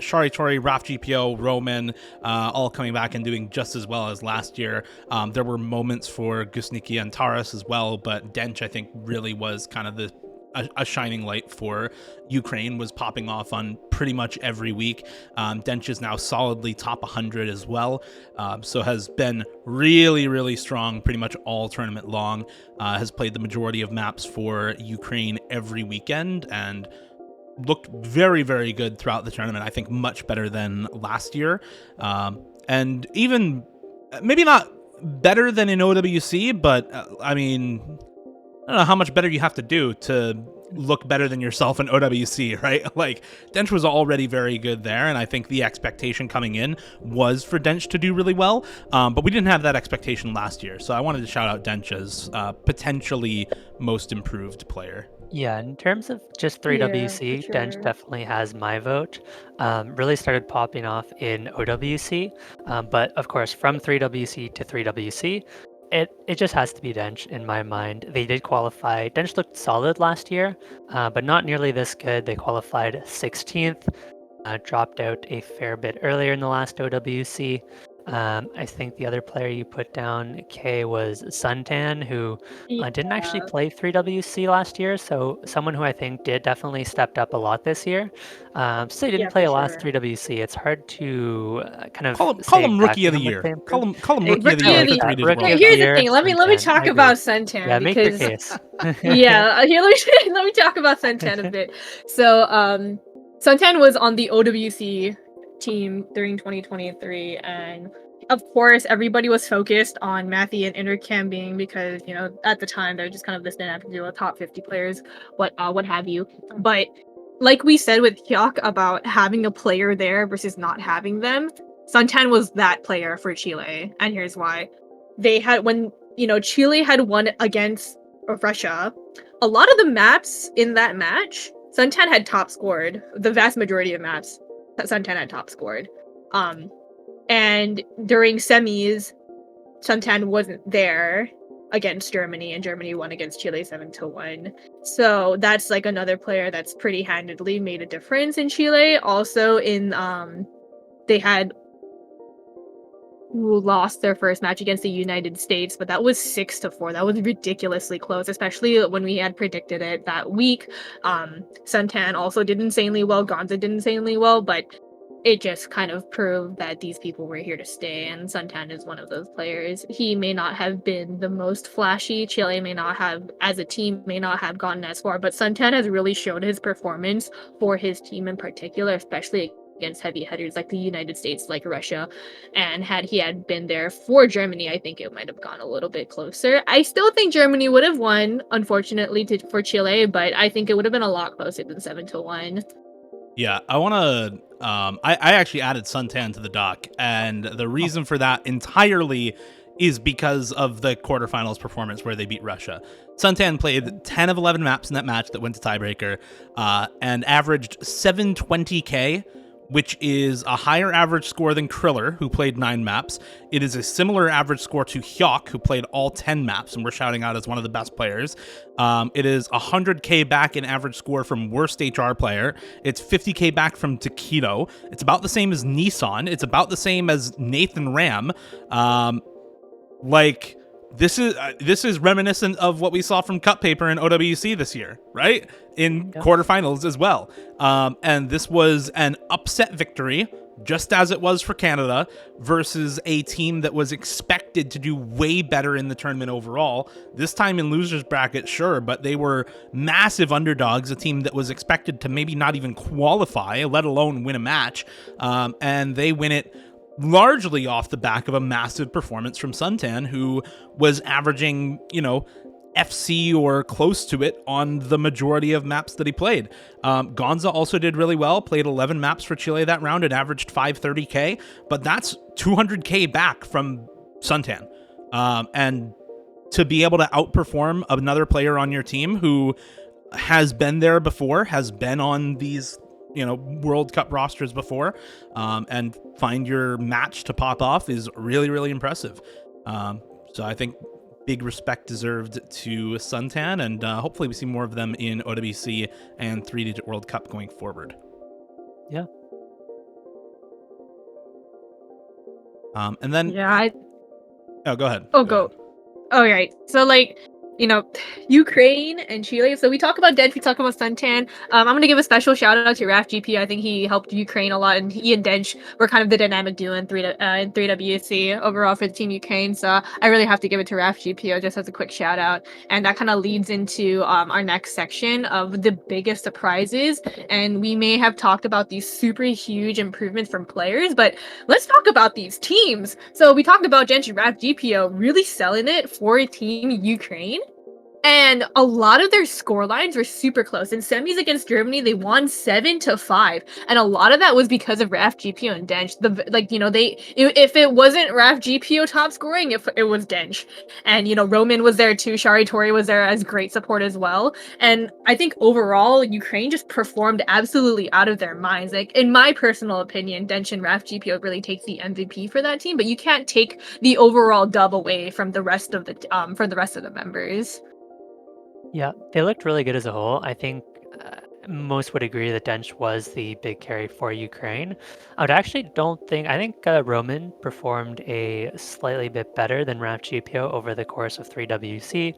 Shari Tori, Raf GPO, Roman, all coming back and doing just as well as last year. There were moments for Gusniki and Taras as well, but Dench, I think, really was kind of a shining light for Ukraine, was popping off on pretty much every week. Dench is now solidly top 100 as well, so has been really, really strong pretty much all tournament long, has played the majority of maps for Ukraine every weekend, and looked very, very good throughout the tournament. I think much better than last year, and even maybe not better than in OWC, but I mean, I don't know how much better you have to do to look better than yourself in OWC, right? Like, Dench was already very good there, and I think the expectation coming in was for Dench to do really well, but we didn't have that expectation last year, so I wanted to shout out Dench as potentially most improved player. Yeah, in terms of just 3WC, Yeah, for Dench sure. definitely has my vote. Really started popping off in OWC, but of course, from 3WC to 3WC, it just has to be Dench in my mind. They did qualify. Dench looked solid last year, but not nearly this good. They qualified 16th, dropped out a fair bit earlier in the last OWC. I think the other player you put down, K, was Suntan, who didn't actually play 3WC last year, so someone who I think did definitely stepped up a lot this year. So he didn't Yeah, play for a lot of sure. 3WC. It's hard to kind of Call say him rookie of exactly the how much year. they improved. Call him rookie of the I year Rookie of like for the three that. digit Rookie World of Cup. the Here's the year, thing. Let me Suntan. talk I agree. about Suntan Yeah, make your because case. yeah, here let me talk about Suntan a bit. So Suntan was on the OWC team during 2023, and of course everybody was focused on Matthew and Intercam being because at the time they're just kind of this dynamic duo, top 50 players, what have you. But like we said with Hyuk about having a player there versus not having them, Suntan was that player for Chile, and here's why. They had when Chile had won against Russia, a lot of the maps in that match, Suntan had top scored. The vast majority of maps that Suntan had top scored. And during semis, Suntan wasn't there against Germany, and Germany won against Chile 7-1. So that's like another player that's pretty handedly made a difference in Chile. Also in they had who lost their first match against the United States, but that was 6-4. That was ridiculously close, especially when we had predicted it that week. Suntan also did insanely well, Gonza did insanely well, but it just kind of proved that these people were here to stay, and Suntan is one of those players. He may not have been the most flashy. Chile may not have, as a team, may not have gotten as far, but Suntan has really showed his performance for his team in particular, especially against heavy hitters like the United States, like Russia. And had he had been there for Germany, I think it might have gone a little bit closer. I still think Germany would have won, unfortunately, for Chile, but I think it would have been a lot closer than 7-1. Yeah, I want to. I actually added Suntan to the doc, and the reason for that entirely is because of the quarterfinals performance where they beat Russia. Suntan played 10 of 11 maps in that match that went to tiebreaker, and averaged 720k, which is a higher average score than Kriller, who played 9 maps. It is a similar average score to Hyuk, who played all 10 maps, and we're shouting out as one of the best players. It is 100k back in average score from worst HR player. It's 50k back from Taquito. It's about the same as Nissan. It's about the same as Nathan Ram. This is reminiscent of what we saw from Cut Paper and OWC this year, right? In quarterfinals as well. And this was an upset victory, just as it was for Canada, versus a team that was expected to do way better in the tournament overall. This time in losers bracket, sure, but they were massive underdogs, a team that was expected to maybe not even qualify, let alone win a match. And they win it largely off the back of a massive performance from Suntan, who was averaging, FC or close to it on the majority of maps that he played. Gonza also did really well, played 11 maps for Chile that round and averaged 530k, but that's 200k back from Suntan. And to be able to outperform another player on your team who has been there before, has been on these World Cup rosters before, and find your match to pop off is really, really impressive. So I think big respect deserved to Suntan, and hopefully we see more of them in OWC and 3-digit World Cup going forward. Yeah. And then oh, go ahead. Go. All right. So Ukraine and Chile. So we talk about Dench, we talk about Suntan. I'm gonna give a special shout out to Raf GP. I think he helped Ukraine a lot, and he and Dench were kind of the dynamic duo in 3WC overall for the team Ukraine. So I really have to give it to Raf GP just as a quick shout out, and that kind of leads into our next section of the biggest surprises. And we may have talked about these super huge improvements from players, but let's talk about these teams. So we talked about Dench and Raf GPO really selling it for Team Ukraine. And a lot of their score lines were super close. In semis against Germany, they won 7-5, and a lot of that was because of Raf GPO and Dench. If it wasn't Raf GPO top scoring, if it was Dench, and Roman was there too. Shari Tori was there as great support as well. And I think overall, Ukraine just performed absolutely out of their minds. Like in my personal opinion, Dench and Raf GPO really takes the MVP for that team, but you can't take the overall dub away from the rest of the members. Yeah, they looked really good as a whole. I think most would agree that Dench was the big carry for Ukraine. I think Roman performed a slightly bit better than Raf GPO over the course of 3WC.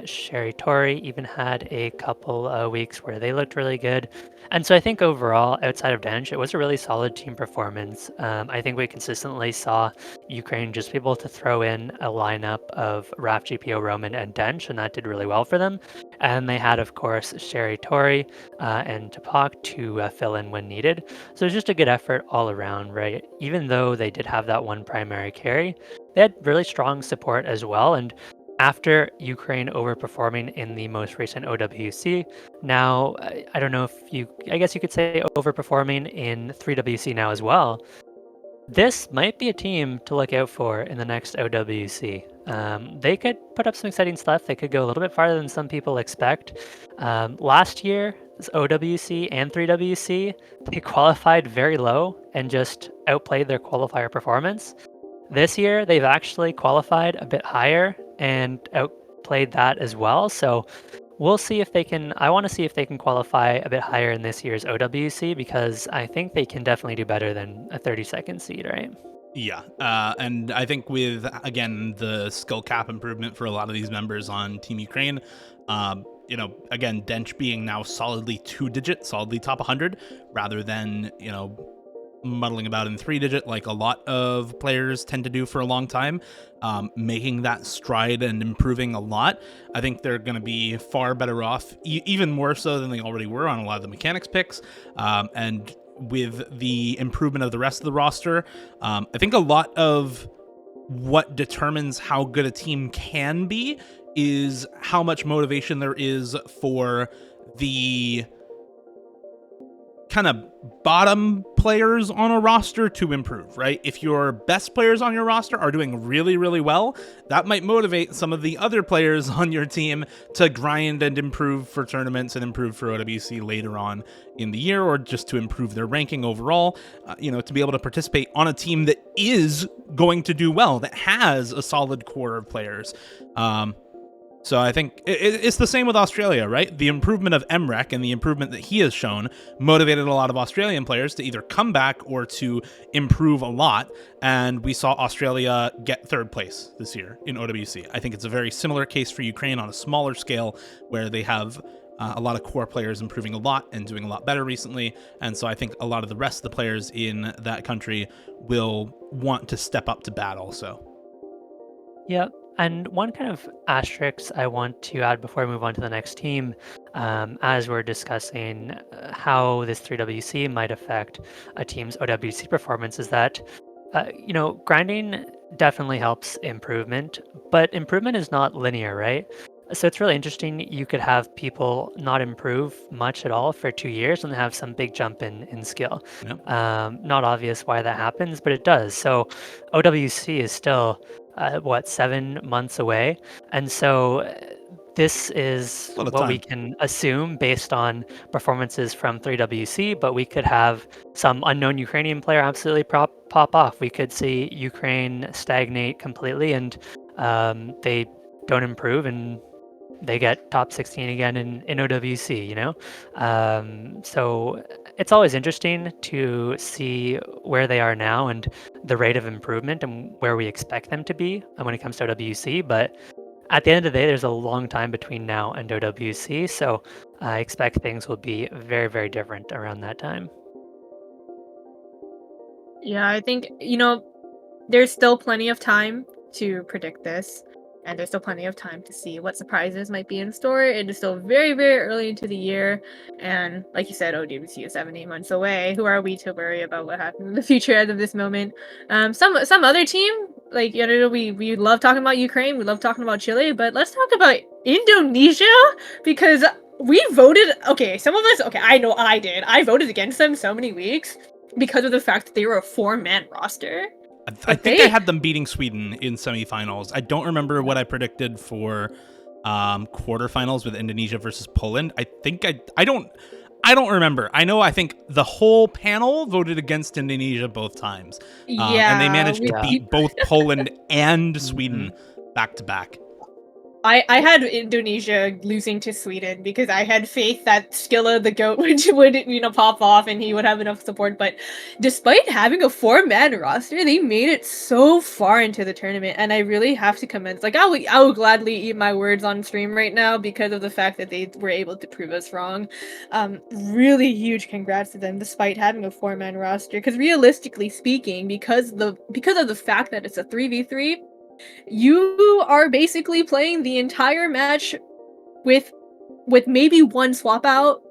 Sherry Tori even had a couple weeks where they looked really good. And so I think overall, outside of Dench, it was a really solid team performance. I think we consistently saw Ukraine just be able to throw in a lineup of Raf GPO, Roman, and Dench, and that did really well for them. And they had, of course, Sherry Tori and Tapak to fill in when needed. So it was just a good effort all around, right? Even though they did have that one primary carry, they had really strong support as well. And after Ukraine overperforming in the most recent OWC, now I don't know if I guess you could say overperforming in 3WC now as well. This might be a team to look out for in the next OWC. They could put up some exciting stuff. They could go a little bit farther than some people expect. Last year, this OWC and 3WC, they qualified very low and just outplayed their qualifier performance. This year, they've actually qualified a bit higher and outplayed that as well. So we'll see if they can. I want to see if they can qualify a bit higher in this year's OWC because I think they can definitely do better than a 32nd seed, right? Yeah, and I think with, again, the skill cap improvement for a lot of these members on Team Ukraine, again, Dench being now solidly 2-digit, solidly top 100, rather than, muddling about in 3-digit like a lot of players tend to do for a long time, making that stride and improving a lot. I think they're going to be far better off, even more so than they already were on a lot of the mechanics picks. And with the improvement of the rest of the roster, I think a lot of what determines how good a team can be is how much motivation there is for the kind of bottom players on a roster to improve, right? If your best players on your roster are doing really, really well, that might motivate some of the other players on your team to grind and improve for tournaments and improve for OWC later on in the year, or just to improve their ranking overall, to be able to participate on a team that is going to do well, that has a solid core of players. So I think it's the same with Australia, right? The improvement of Emrek and the improvement that he has shown motivated a lot of Australian players to either come back or to improve a lot. And we saw Australia get 3rd place this year in OWC. I think it's a very similar case for Ukraine on a smaller scale, where they have a lot of core players improving a lot and doing a lot better recently. And so I think a lot of the rest of the players in that country will want to step up to bat also. Yep. And one kind of asterisk I want to add before we move on to the next team, as we're discussing how this 3WC might affect a team's OWC performance, is that, grinding definitely helps improvement, but improvement is not linear, right? So it's really interesting. You could have people not improve much at all for 2 years and have some big jump in skill. Yep. Not obvious why that happens, but it does. So OWC is still 7 months away, and so this is what we can assume based on performances from 3WC, but we could have some unknown Ukrainian player absolutely pop off. We could see Ukraine stagnate completely, and they don't improve, and they get top 16 again in OWC, So it's always interesting to see where they are now and the rate of improvement and where we expect them to be when it comes to OWC. But at the end of the day, there's a long time between now and OWC. So I expect things will be very, very different around that time. Yeah, I think, there's still plenty of time to predict this, and there's still plenty of time to see what surprises might be in store. It is still very, very early into the year, and like you said, OWC is 7-8 months away. Who are we to worry about what happens in the future as of this moment? Some other team, like, we love talking about Ukraine, we love talking about Chile, but let's talk about Indonesia, because we voted. Okay, some of us. Okay, I know I did. I voted against them so many weeks because of the fact that they were a 4-man roster. I think I had them beating Sweden in semifinals. I don't remember what I predicted for quarterfinals with Indonesia versus Poland. I don't remember. I think the whole panel voted against Indonesia both times. Yeah, and they managed to beat both Poland and Sweden back to back. I had Indonesia losing to Sweden because I had faith that Skilla the goat would pop off and he would have enough support. But despite having a 4-man roster, they made it so far into the tournament, and I really have to commend. Like I would gladly eat my words on stream right now because of the fact that they were able to prove us wrong. Really huge congrats to them despite having a 4-man roster. Because realistically speaking, because of the fact that it's a 3v3. You are basically playing the entire match with maybe one swap out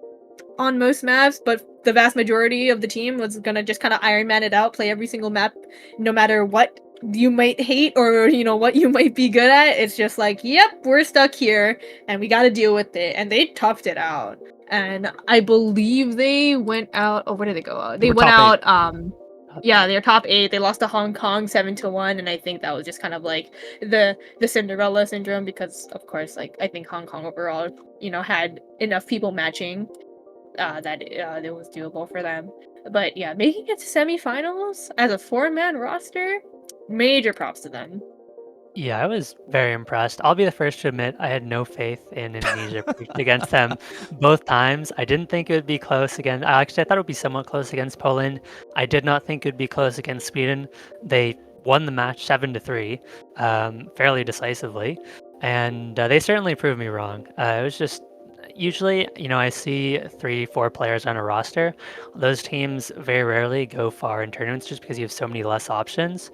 on most maps, but the vast majority of the team was gonna just kind of Iron Man it out, play every single map, no matter what you might hate or what you might be good at. It's just like, yep, we're stuck here and we got to deal with it, and they toughed it out. And I believe they went out. Oh, where did they go out? They were went top out. eight. Yeah, they're top 8. They lost to Hong Kong 7-1, and I think that was just kind of like the Cinderella syndrome because, of course, like I think Hong Kong overall, had enough people matching that it was doable for them. But yeah, making it to semifinals as a 4-man roster, major props to them. Yeah, I was very impressed. I'll be the first to admit I had no faith in Indonesia against them both times. I didn't think it would be close again. Actually, I thought it would be somewhat close against Poland. I did not think it would be close against Sweden. They won the match 7-3, fairly decisively, and they certainly proved me wrong. It was just usually, I see 3, 4 players on a roster. Those teams very rarely go far in tournaments just because you have so many less options.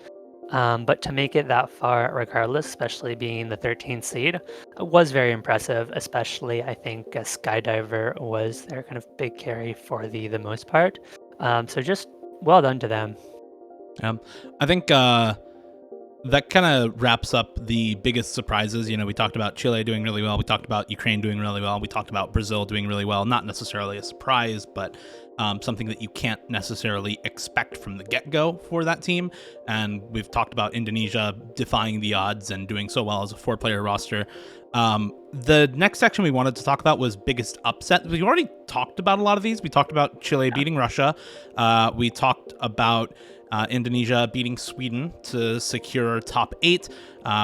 But to make it that far, regardless, especially being the 13th seed, was very impressive. Especially, I think Skydiver was their kind of big carry for the most part. So just well done to them. I think that kind of wraps up the biggest surprises. We talked about Chile doing really well. We talked about Ukraine doing really well. We talked about Brazil doing really well. Not necessarily a surprise, but something that you can't necessarily expect from the get-go for that team. And we've talked about Indonesia defying the odds and doing so well as a 4-player roster. The next section we wanted to talk about was biggest upset. We already talked about a lot of these. We talked about Chile beating Russia. We talked about Indonesia beating Sweden to secure top 8.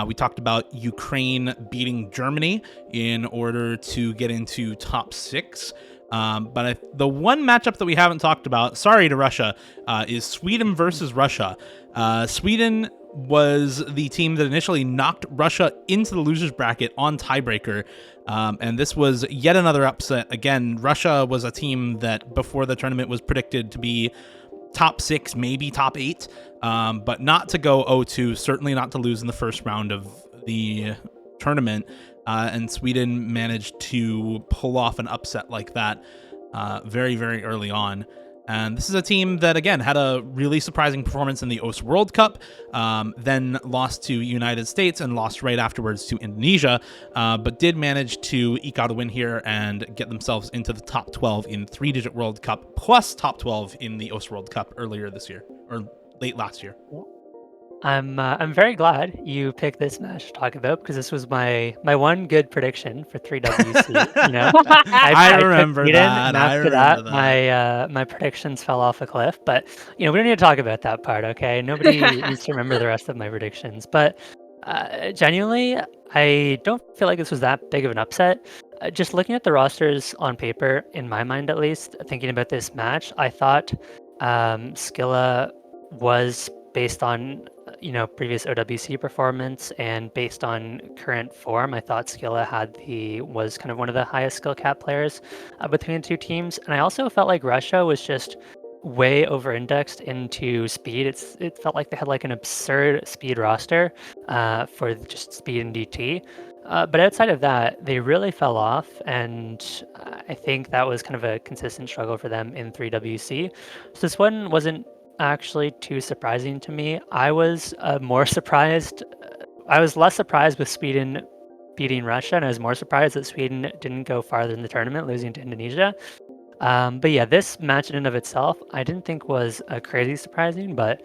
We talked about Ukraine beating Germany in order to get into top 6. But the one matchup that we haven't talked about, sorry to Russia, is Sweden versus Russia. Sweden was the team that initially knocked Russia into the losers bracket on tiebreaker. And this was yet another upset. Again, Russia was a team that before the tournament was predicted to be top 6, maybe top 8, but not to go 0-2, certainly not to lose in the first round of the tournament. And Sweden managed to pull off an upset like that very, very early on. And this is a team that, again, had a really surprising performance in the OS World Cup, then lost to United States and lost right afterwards to Indonesia, but did manage to eke out a win here and get themselves into the top 12 in 3-digit World Cup, plus top 12 in the OS World Cup earlier this year, or late last year. I'm very glad you picked this match to talk about because this was my one good prediction for 3WC. I remember picked that. and after that, my predictions fell off a cliff. But we don't need to talk about that part, okay? Nobody needs to remember the rest of my predictions. But genuinely, I don't feel like this was that big of an upset. Just looking at the rosters on paper, in my mind at least, thinking about this match, I thought Skilla was based on previous OWC performance and based on current form. I thought Skilla was kind of one of the highest skill cap players between the two teams, and I also felt like Russia was just way over indexed into speed. It felt like they had like an absurd speed roster for just speed and DT. But outside of that, they really fell off, and I think that was kind of a consistent struggle for them in 3WC. So this one wasn't actually too surprising to me. I was more surprised. I was less surprised with Sweden beating Russia, and I was more surprised that Sweden didn't go farther in the tournament, losing to Indonesia. But yeah, this match in and of itself, I didn't think was crazy surprising, but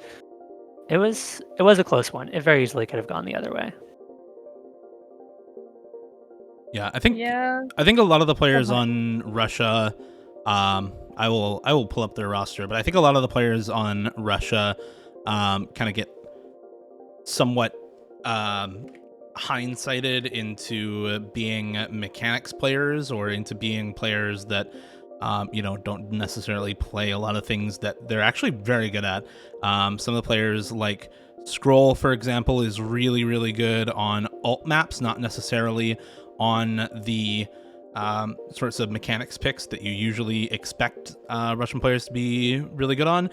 it was a close one. It very easily could have gone the other way. Yeah, I think a lot of the players on Russia, I will pull up their roster, but I think a lot of the players on Russia kind of get somewhat hindsighted into being mechanics players or into being players that don't necessarily play a lot of things that they're actually very good at. Some of the players like Scroll, for example, is really, really good on alt maps, not necessarily on the sorts of mechanics picks that you usually expect Russian players to be really good on.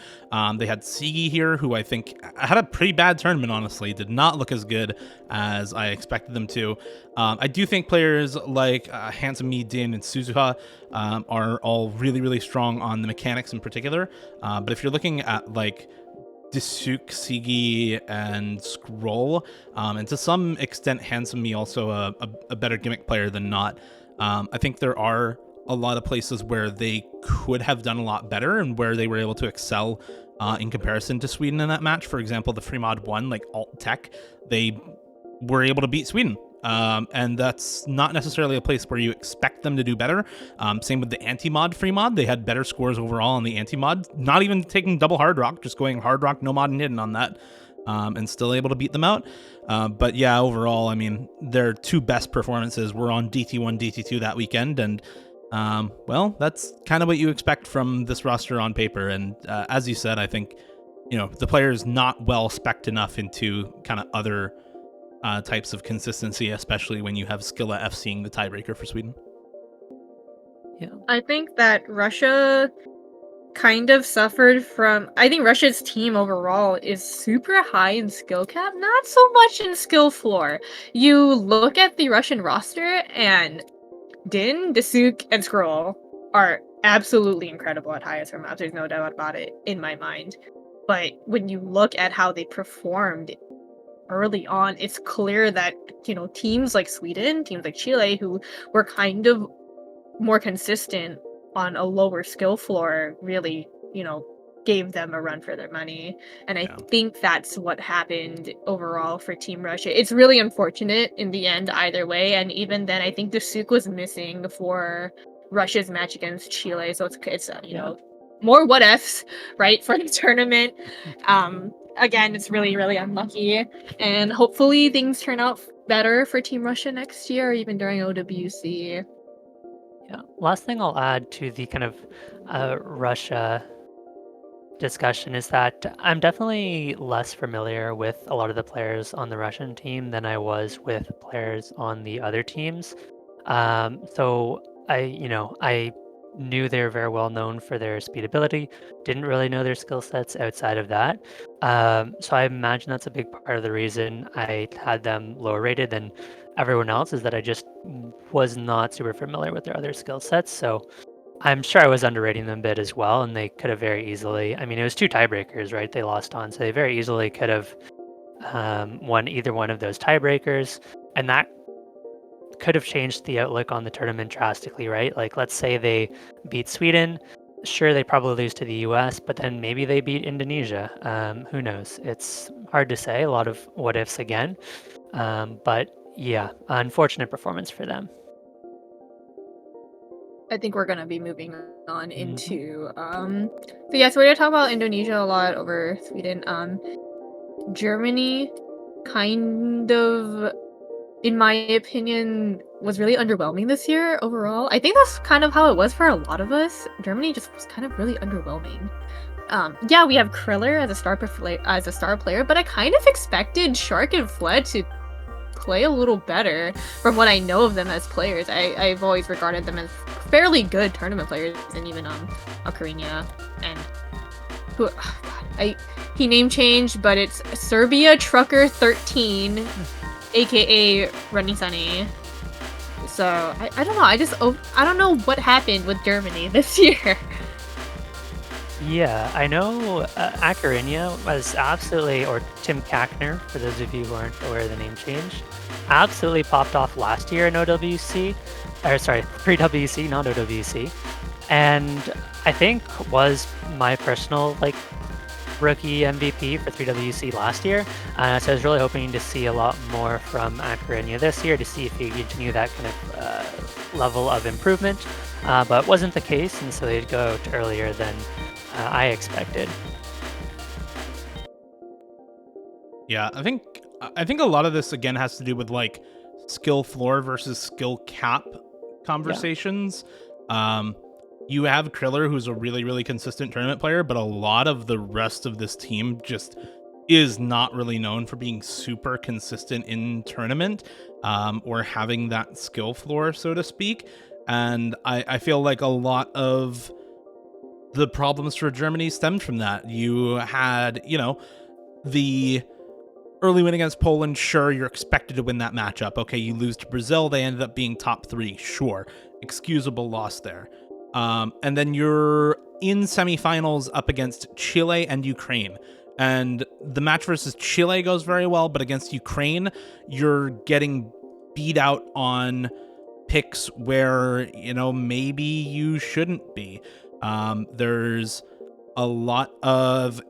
They had Sigi here, who I think had a pretty bad tournament, honestly. Did not look as good as I expected them to. I do think players like Handsome Me, Din, and Suzuha are all really, really strong on the mechanics in particular. But if you're looking at like Disuk, Sigi, and Scroll, and to some extent Handsome Me also a better gimmick player than not. I think there are a lot of places where they could have done a lot better and where they were able to excel in comparison to Sweden in that match. For example, the free mod 1, like alt tech, they were able to beat Sweden. And that's not necessarily a place where you expect them to do better. Same with the anti-mod free mod. They had better scores overall on the anti-mod, not even taking double hard rock, just going hard rock, no mod and hidden on that, and still able to beat them out. But yeah, overall, I mean, their two best performances were on DT1, DT2 that weekend, and well, that's kind of what you expect from this roster on paper. And as you said, I think, the player is not well spec'd enough into kind of other types of consistency, especially when you have Skilla FCing the tiebreaker for Sweden. Yeah, I think that Russia kind of suffered from. I think Russia's team overall is super high in skill cap, not so much in skill floor. You look at the Russian roster, and Din, Dasuk, and Scroll are absolutely incredible at highest for maps. There's no doubt about it in my mind. But when you look at how they performed early on, it's clear that, teams like Sweden, teams like Chile, who were kind of more consistent on a lower skill floor, really, gave them a run for their money. And I think that's what happened overall for Team Russia. It's really unfortunate in the end either way. And even then, I think Dasuk was missing for Russia's match against Chile. So it's more what ifs, right, for the tournament. Again, it's really, really unlucky. And hopefully things turn out better for Team Russia next year, or even during OWC. Yeah. Last thing I'll add to the kind of Russia discussion is that I'm definitely less familiar with a lot of the players on the Russian team than I was with players on the other teams. So I knew they were very well known for their speed ability, didn't really know their skill sets outside of that. So I imagine that's a big part of the reason I had them lower rated than everyone else, is that I just was not super familiar with their other skill sets. So I'm sure I was underrating them a bit as well, and they could have very easily. I mean, it was two tiebreakers, right? They lost on, so they very easily could have won either one of those tiebreakers, and that could have changed the outlook on the tournament drastically, right? Like, let's say they beat Sweden. Sure, they probably lose to the US, but then maybe they beat Indonesia. Who knows? It's hard to say. A lot of what ifs again. But yeah, unfortunate performance for them. I think we're gonna be moving on into so we're gonna talk about Indonesia a lot over Sweden. Germany kind of, in my opinion, was really underwhelming this year overall. I think that's kind of how it was for a lot of us. Germany just was kind of really underwhelming. Yeah, we have Kriller as a star player, but I kind of expected Shark and Fled to play a little better from what I know of them as players. I've always regarded them as fairly good tournament players, and even Ocarina and who, he name changed, but it's Serbia Trucker 13, aka Running Sunny. So I don't know. I don't know what happened with Germany this year. Yeah, I know Ocarina was absolutely, or Tim Kackner, for those of you who aren't aware of the name change, absolutely popped off last year in OWC, or sorry, pre-WC, not OWC, and I think was my personal rookie MVP for 3WC last year. So I was really hoping to see a lot more from Ocarina this year to see if he continue that kind of level of improvement, but it wasn't the case, and so they'd go out earlier than I expected. Yeah, I think I think a lot of this again has to do with like skill floor versus skill cap conversations. You have Kriller, who's a really, really consistent tournament player, but a lot of the rest of this team just is not really known for being super consistent in tournament, or having that skill floor, so to speak. And I feel like a lot of the problems for Germany stemmed from that. You had, the early win against Poland, sure, you're expected to win that matchup. Okay, you lose to Brazil, they ended up being top 3, sure. Excusable loss there. And then you're in semifinals up against Chile and Ukraine. And the match versus Chile goes very well, but against Ukraine, you're getting beat out on picks where, maybe you shouldn't be. There's a lot of...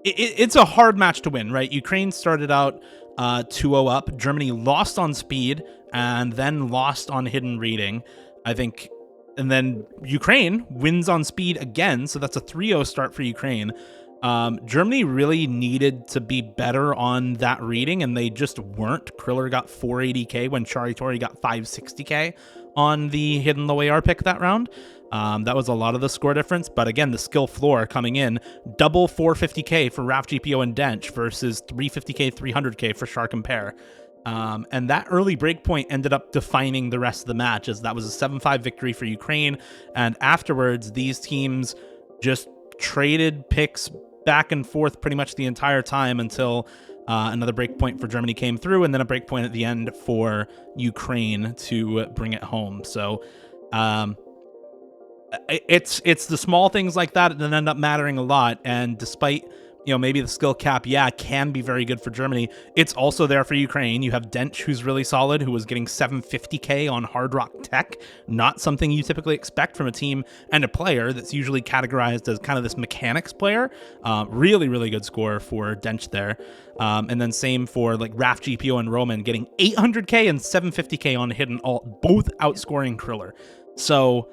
It's a hard match to win, right? Ukraine started out 2-0 up. Germany lost on speed and then lost on hidden reading, I think. And then Ukraine wins on speed again, so that's a 3-0 start for Ukraine. Germany really needed to be better on that reading, and they just weren't. Kriller got 480k when Charitori got 560k on the hidden low AR pick that round. That was a lot of the score difference, but again, the skill floor coming in, double 450k for Raf GPO and Dench versus 350k, 300k for Shark and Pear. And that early breakpoint ended up defining the rest of the match, as that was a 7-5 victory for Ukraine. And afterwards, these teams just traded picks back and forth pretty much the entire time until another breakpoint for Germany came through, and then a breakpoint at the end for Ukraine to bring it home. So it's the small things like that that end up mattering a lot. And despite maybe the skill cap, can be very good for Germany, it's also there for Ukraine. You have Dench, who's really solid, who was getting 750k on Hard Rock Tech. Not something you typically expect from a team and a player that's usually categorized as kind of this mechanics player. Really, really good score for Dench there. And then same for like Raf GPO and Roman, getting 800k and 750k on hidden alt, both outscoring Kriller. So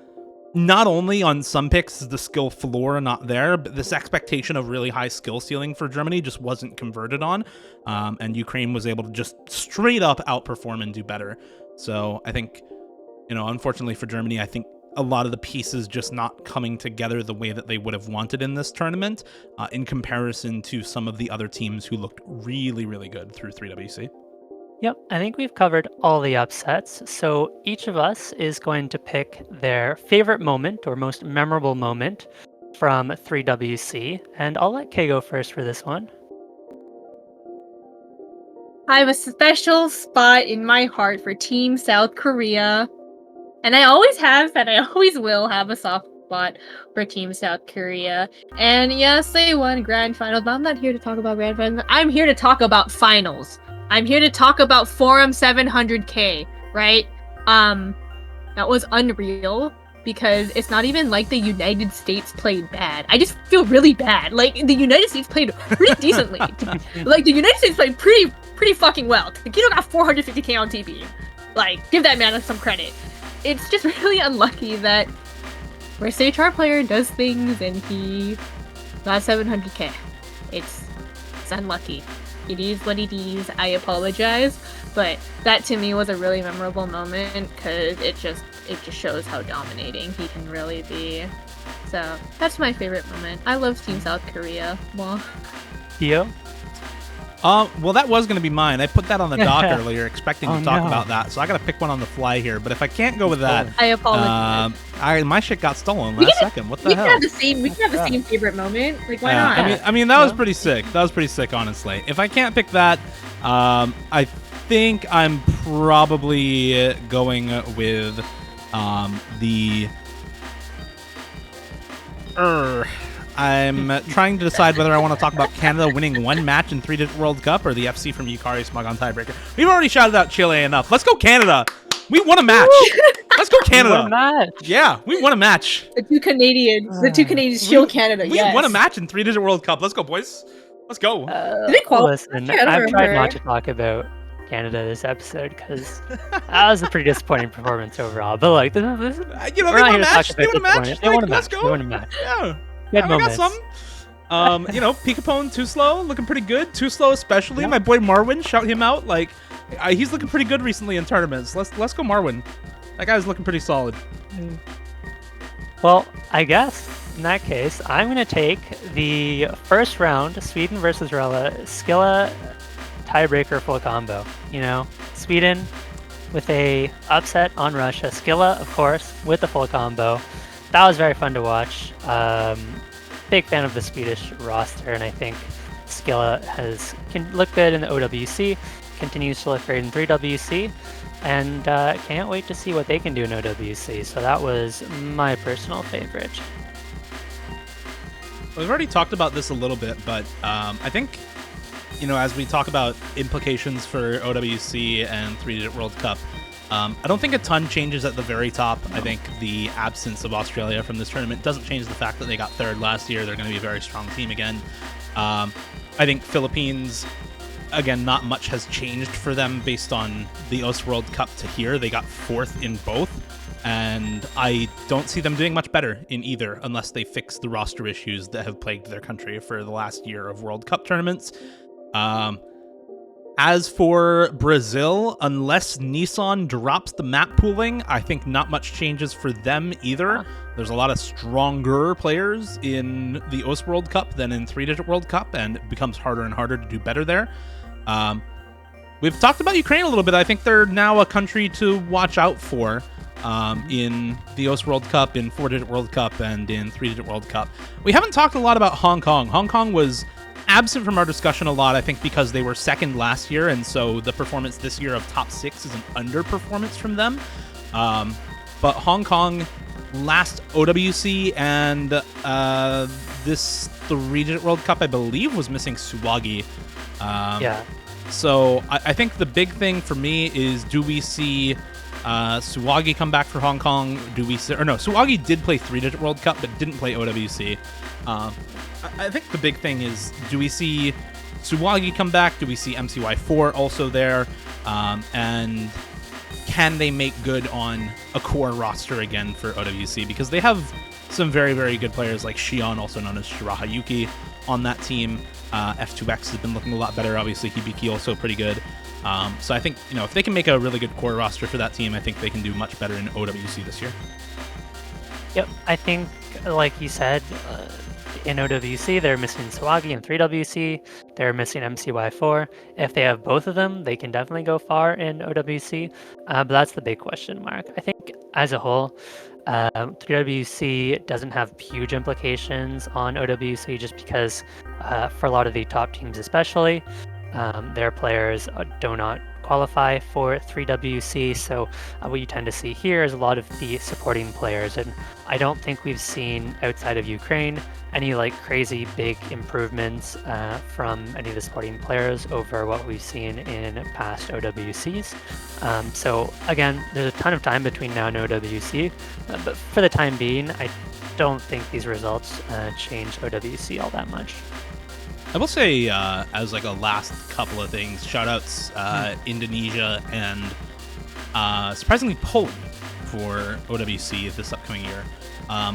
not only on some picks is the skill floor not there, but this expectation of really high skill ceiling for Germany just wasn't converted on. And Ukraine was able to just straight up outperform and do better. So I think, unfortunately for Germany, I think a lot of the pieces just not coming together the way that they would have wanted in this tournament, in comparison to some of the other teams who looked really, really good through 3WC. Yep, I think we've covered all the upsets. So each of us is going to pick their favorite moment or most memorable moment from 3WC. And I'll let Kay go first for this one. I have a special spot in my heart for Team South Korea. And I always have, and I always will have a soft spot for Team South Korea. And yes, they won Grand Finals, but I'm not here to talk about Grand Finals. I'm here to talk about finals. I'm here to talk about Forum 700k, right? That was unreal, because it's not even like the United States played bad. I just feel really bad. Like, the United States played pretty decently. Like, the United States played pretty fucking well. Takedo got 450k on TB. Like, give that man some credit. It's just really unlucky that our HR player does things and he got 700k. It's unlucky. It is what it is. I apologize, but that to me was a really memorable moment, because it just shows how dominating he can really be. So that's my favorite moment. I love Team South Korea. Well, Theo? Well, that was going to be mine. I put that on the dock earlier, expecting to talk about that. So I got to pick one on the fly here. But if I can't go with that, I apologize. My shit got stolen last second. What the hell? We can have the same favorite moment. Like, why not? I mean, that was pretty sick. That was pretty sick, honestly. If I can't pick that, I think I'm probably going with the. I'm trying to decide whether I want to talk about Canada winning one match in 3-digit World Cup or the FC from Yukari Smug on tiebreaker. We've already shouted out Chile enough. Let's go Canada. We won a match. Let's go Canada. We won a match. Yeah, we won a match. The two Canadians shield Canada. We won a match in 3-digit World Cup. Let's go, boys. Let's go. Did they qualify? Listen, I've tried not to talk about Canada this episode, because that was a pretty disappointing performance overall. But like, they won a match. They won a match. They won a match. Let's go. They won a match. Yeah. Good we moments. got some. Pikapone, Too Slow, looking pretty good. Too Slow especially. My boy Marwin, shout him out. Like, he's looking pretty good recently in tournaments. Let's go Marwin. That guy's looking pretty solid. Well, I guess in that case, I'm going to take the first round, Sweden versus Rella, Skilla tiebreaker full combo. Sweden with a upset on Russia. Skilla, of course, with the full combo. That was very fun to watch. Big fan of the Swedish roster, and I think Skilla can look good in the OWC, continues to look great in 3WC, and can't wait to see what they can do in OWC. So that was my personal favorite. We've already talked about this a little bit, but I think, as we talk about implications for OWC and 3-Digit World Cup, I don't think a ton changes at the very top. I think the absence of Australia from this tournament doesn't change the fact that they got third last year. They're going to be a very strong team again. I think Philippines, again, not much has changed for them based on the OS World Cup to here. They got fourth in both, and I don't see them doing much better in either unless they fix the roster issues that have plagued their country for the last year of World Cup tournaments. As for Brazil, unless Nissan drops the map pooling, I think not much changes for them either. There's a lot of stronger players in the OS World Cup than in 3-Digit World Cup, and it becomes harder and harder to do better there. We've talked about Ukraine a little bit. I think they're now a country to watch out for in the OS World Cup, in 4-Digit World Cup, and in 3-Digit World Cup. We haven't talked a lot about Hong Kong. Hong Kong was absent from our discussion a lot, I think, because they were second last year, and so the performance this year of top 6 is an underperformance from them. But Hong Kong, last OWC and this 3-Digit World Cup, I believe, was missing Suwagi. Yeah. So I think the big thing for me is, do we see Suwagi come back for Hong Kong? Suwagi did play 3-Digit World Cup, but didn't play OWC. I think the big thing is, do we see Suwagi come back? Do we see MCY4 also there? And can they make good on a core roster again for OWC? Because they have some very, very good players like Shion, also known as Shiraha Yuki, on that team. F2X has been looking a lot better. Obviously, Hibiki also pretty good. So I think, if they can make a really good core roster for that team, I think they can do much better in OWC this year. Yep, I think, like you said, in OWC, they're missing Suwagi. In 3WC, they're missing MCY4. If they have both of them, they can definitely go far in OWC, but that's the big question mark. I think, as a whole, 3WC doesn't have huge implications on OWC just because, for a lot of the top teams especially, their players do not qualify for 3WC, so what you tend to see here is a lot of the supporting players, and I don't think we've seen, outside of Ukraine, any crazy big improvements from any of the supporting players over what we've seen in past OWCs. So again, there's a ton of time between now and OWC, but for the time being, I don't think these results change OWC all that much. I will say, as a last couple of things, shoutouts Indonesia and surprisingly Poland for OWC this upcoming year.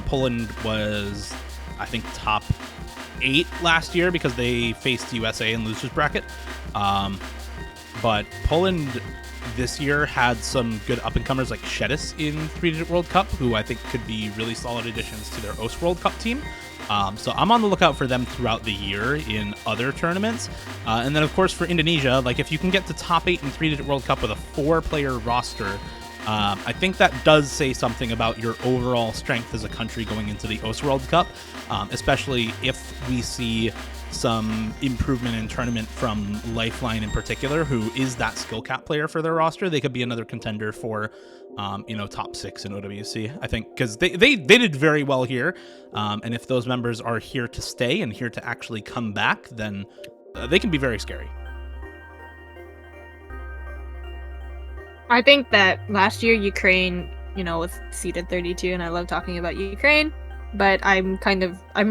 Poland was, I think, top 8 last year because they faced USA in losers bracket. But Poland this year had some good up-and-comers like Shedis in 3-Digit World Cup, who I think could be really solid additions to their OS World Cup team. So I'm on the lookout for them throughout the year in other tournaments. And then, of course, for Indonesia, if you can get to top 8 in 3-Digit World Cup with a 4-player roster, I think that does say something about your overall strength as a country going into the OS World Cup, especially if we see some improvement in tournament from Lifeline in particular, who is that skill cap player for their roster. They could be another contender for top 6 in OWC, I think, because they did very well here, and if those members are here to stay and here to actually come back, then they can be very scary. I think that last year Ukraine, was seeded 32, and I love talking about Ukraine, but I'm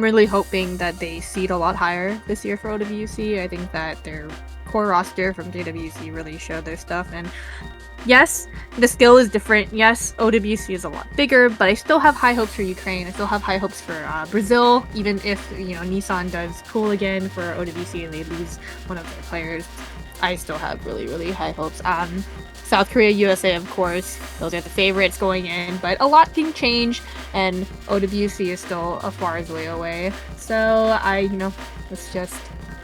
really hoping that they seed a lot higher this year for OWC. I think that their core roster from JWC really showed their stuff, and Yes, the skill is different. Yes, OWC is a lot bigger, but I still have high hopes for Ukraine. I still have high hopes for Brazil, even if Nissan does pull again for OWC and they lose one of their players. I still have really, really high hopes. South Korea, USA, of course, those are the favorites going in, but a lot can change, and OWC is still a far way away. So let's just,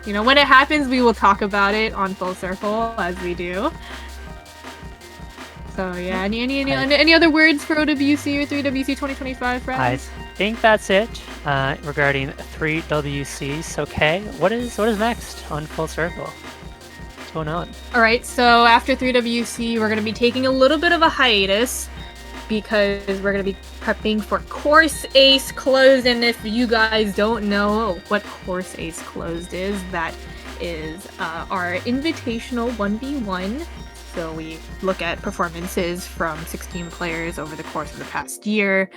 when it happens, we will talk about it on Full Circle as we do. So yeah, any other words for OWC or 3WC 2025, friends? I think that's it regarding 3WC. Okay, what is next on Full Circle? What's going on? All right, so after 3WC, we're going to be taking a little bit of a hiatus because we're going to be prepping for Course Ace Closed. And if you guys don't know what Course Ace Closed is, that is our invitational 1v1. So we look at performances from 16 players over the course of the past year.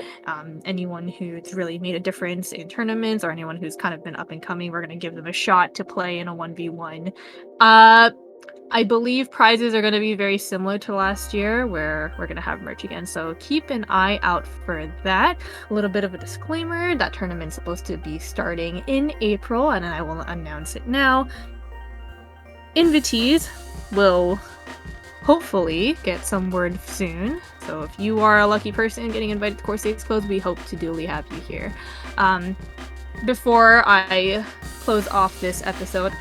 Anyone who's really made a difference in tournaments or anyone who's kind of been up and coming, we're going to give them a shot to play in a 1v1. I believe prizes are going to be very similar to last year, where we're going to have merch again. So keep an eye out for that. A little bit of a disclaimer, that tournament's supposed to be starting in April, and I will announce it now. Invitees will hopefully get some word soon. So if you are a lucky person getting invited to Course Ace Closed, we hope to duly have you here. Before I close off this episode,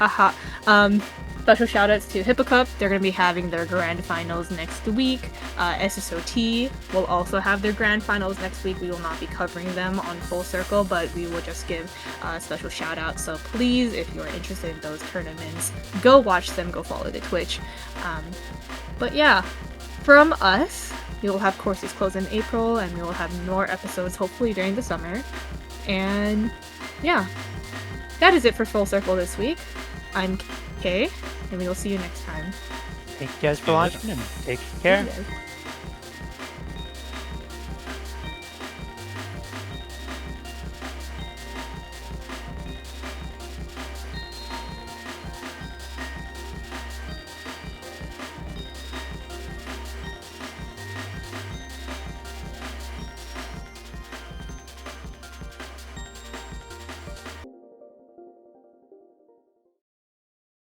special shout outs to Hippocup. They're going to be having their grand finals next week. SSOT will also have their grand finals next week. We will not be covering them on Full Circle, but we will just give a special shout out. So please, if you're interested in those tournaments, go watch them, go follow the Twitch. But yeah, from us, we will have Course Ace Closed in April, and we will have more episodes hopefully during the summer. And yeah, that is it for Full Circle this week. I'm Kay, and we will see you next time. Thank you guys for watching, and take care.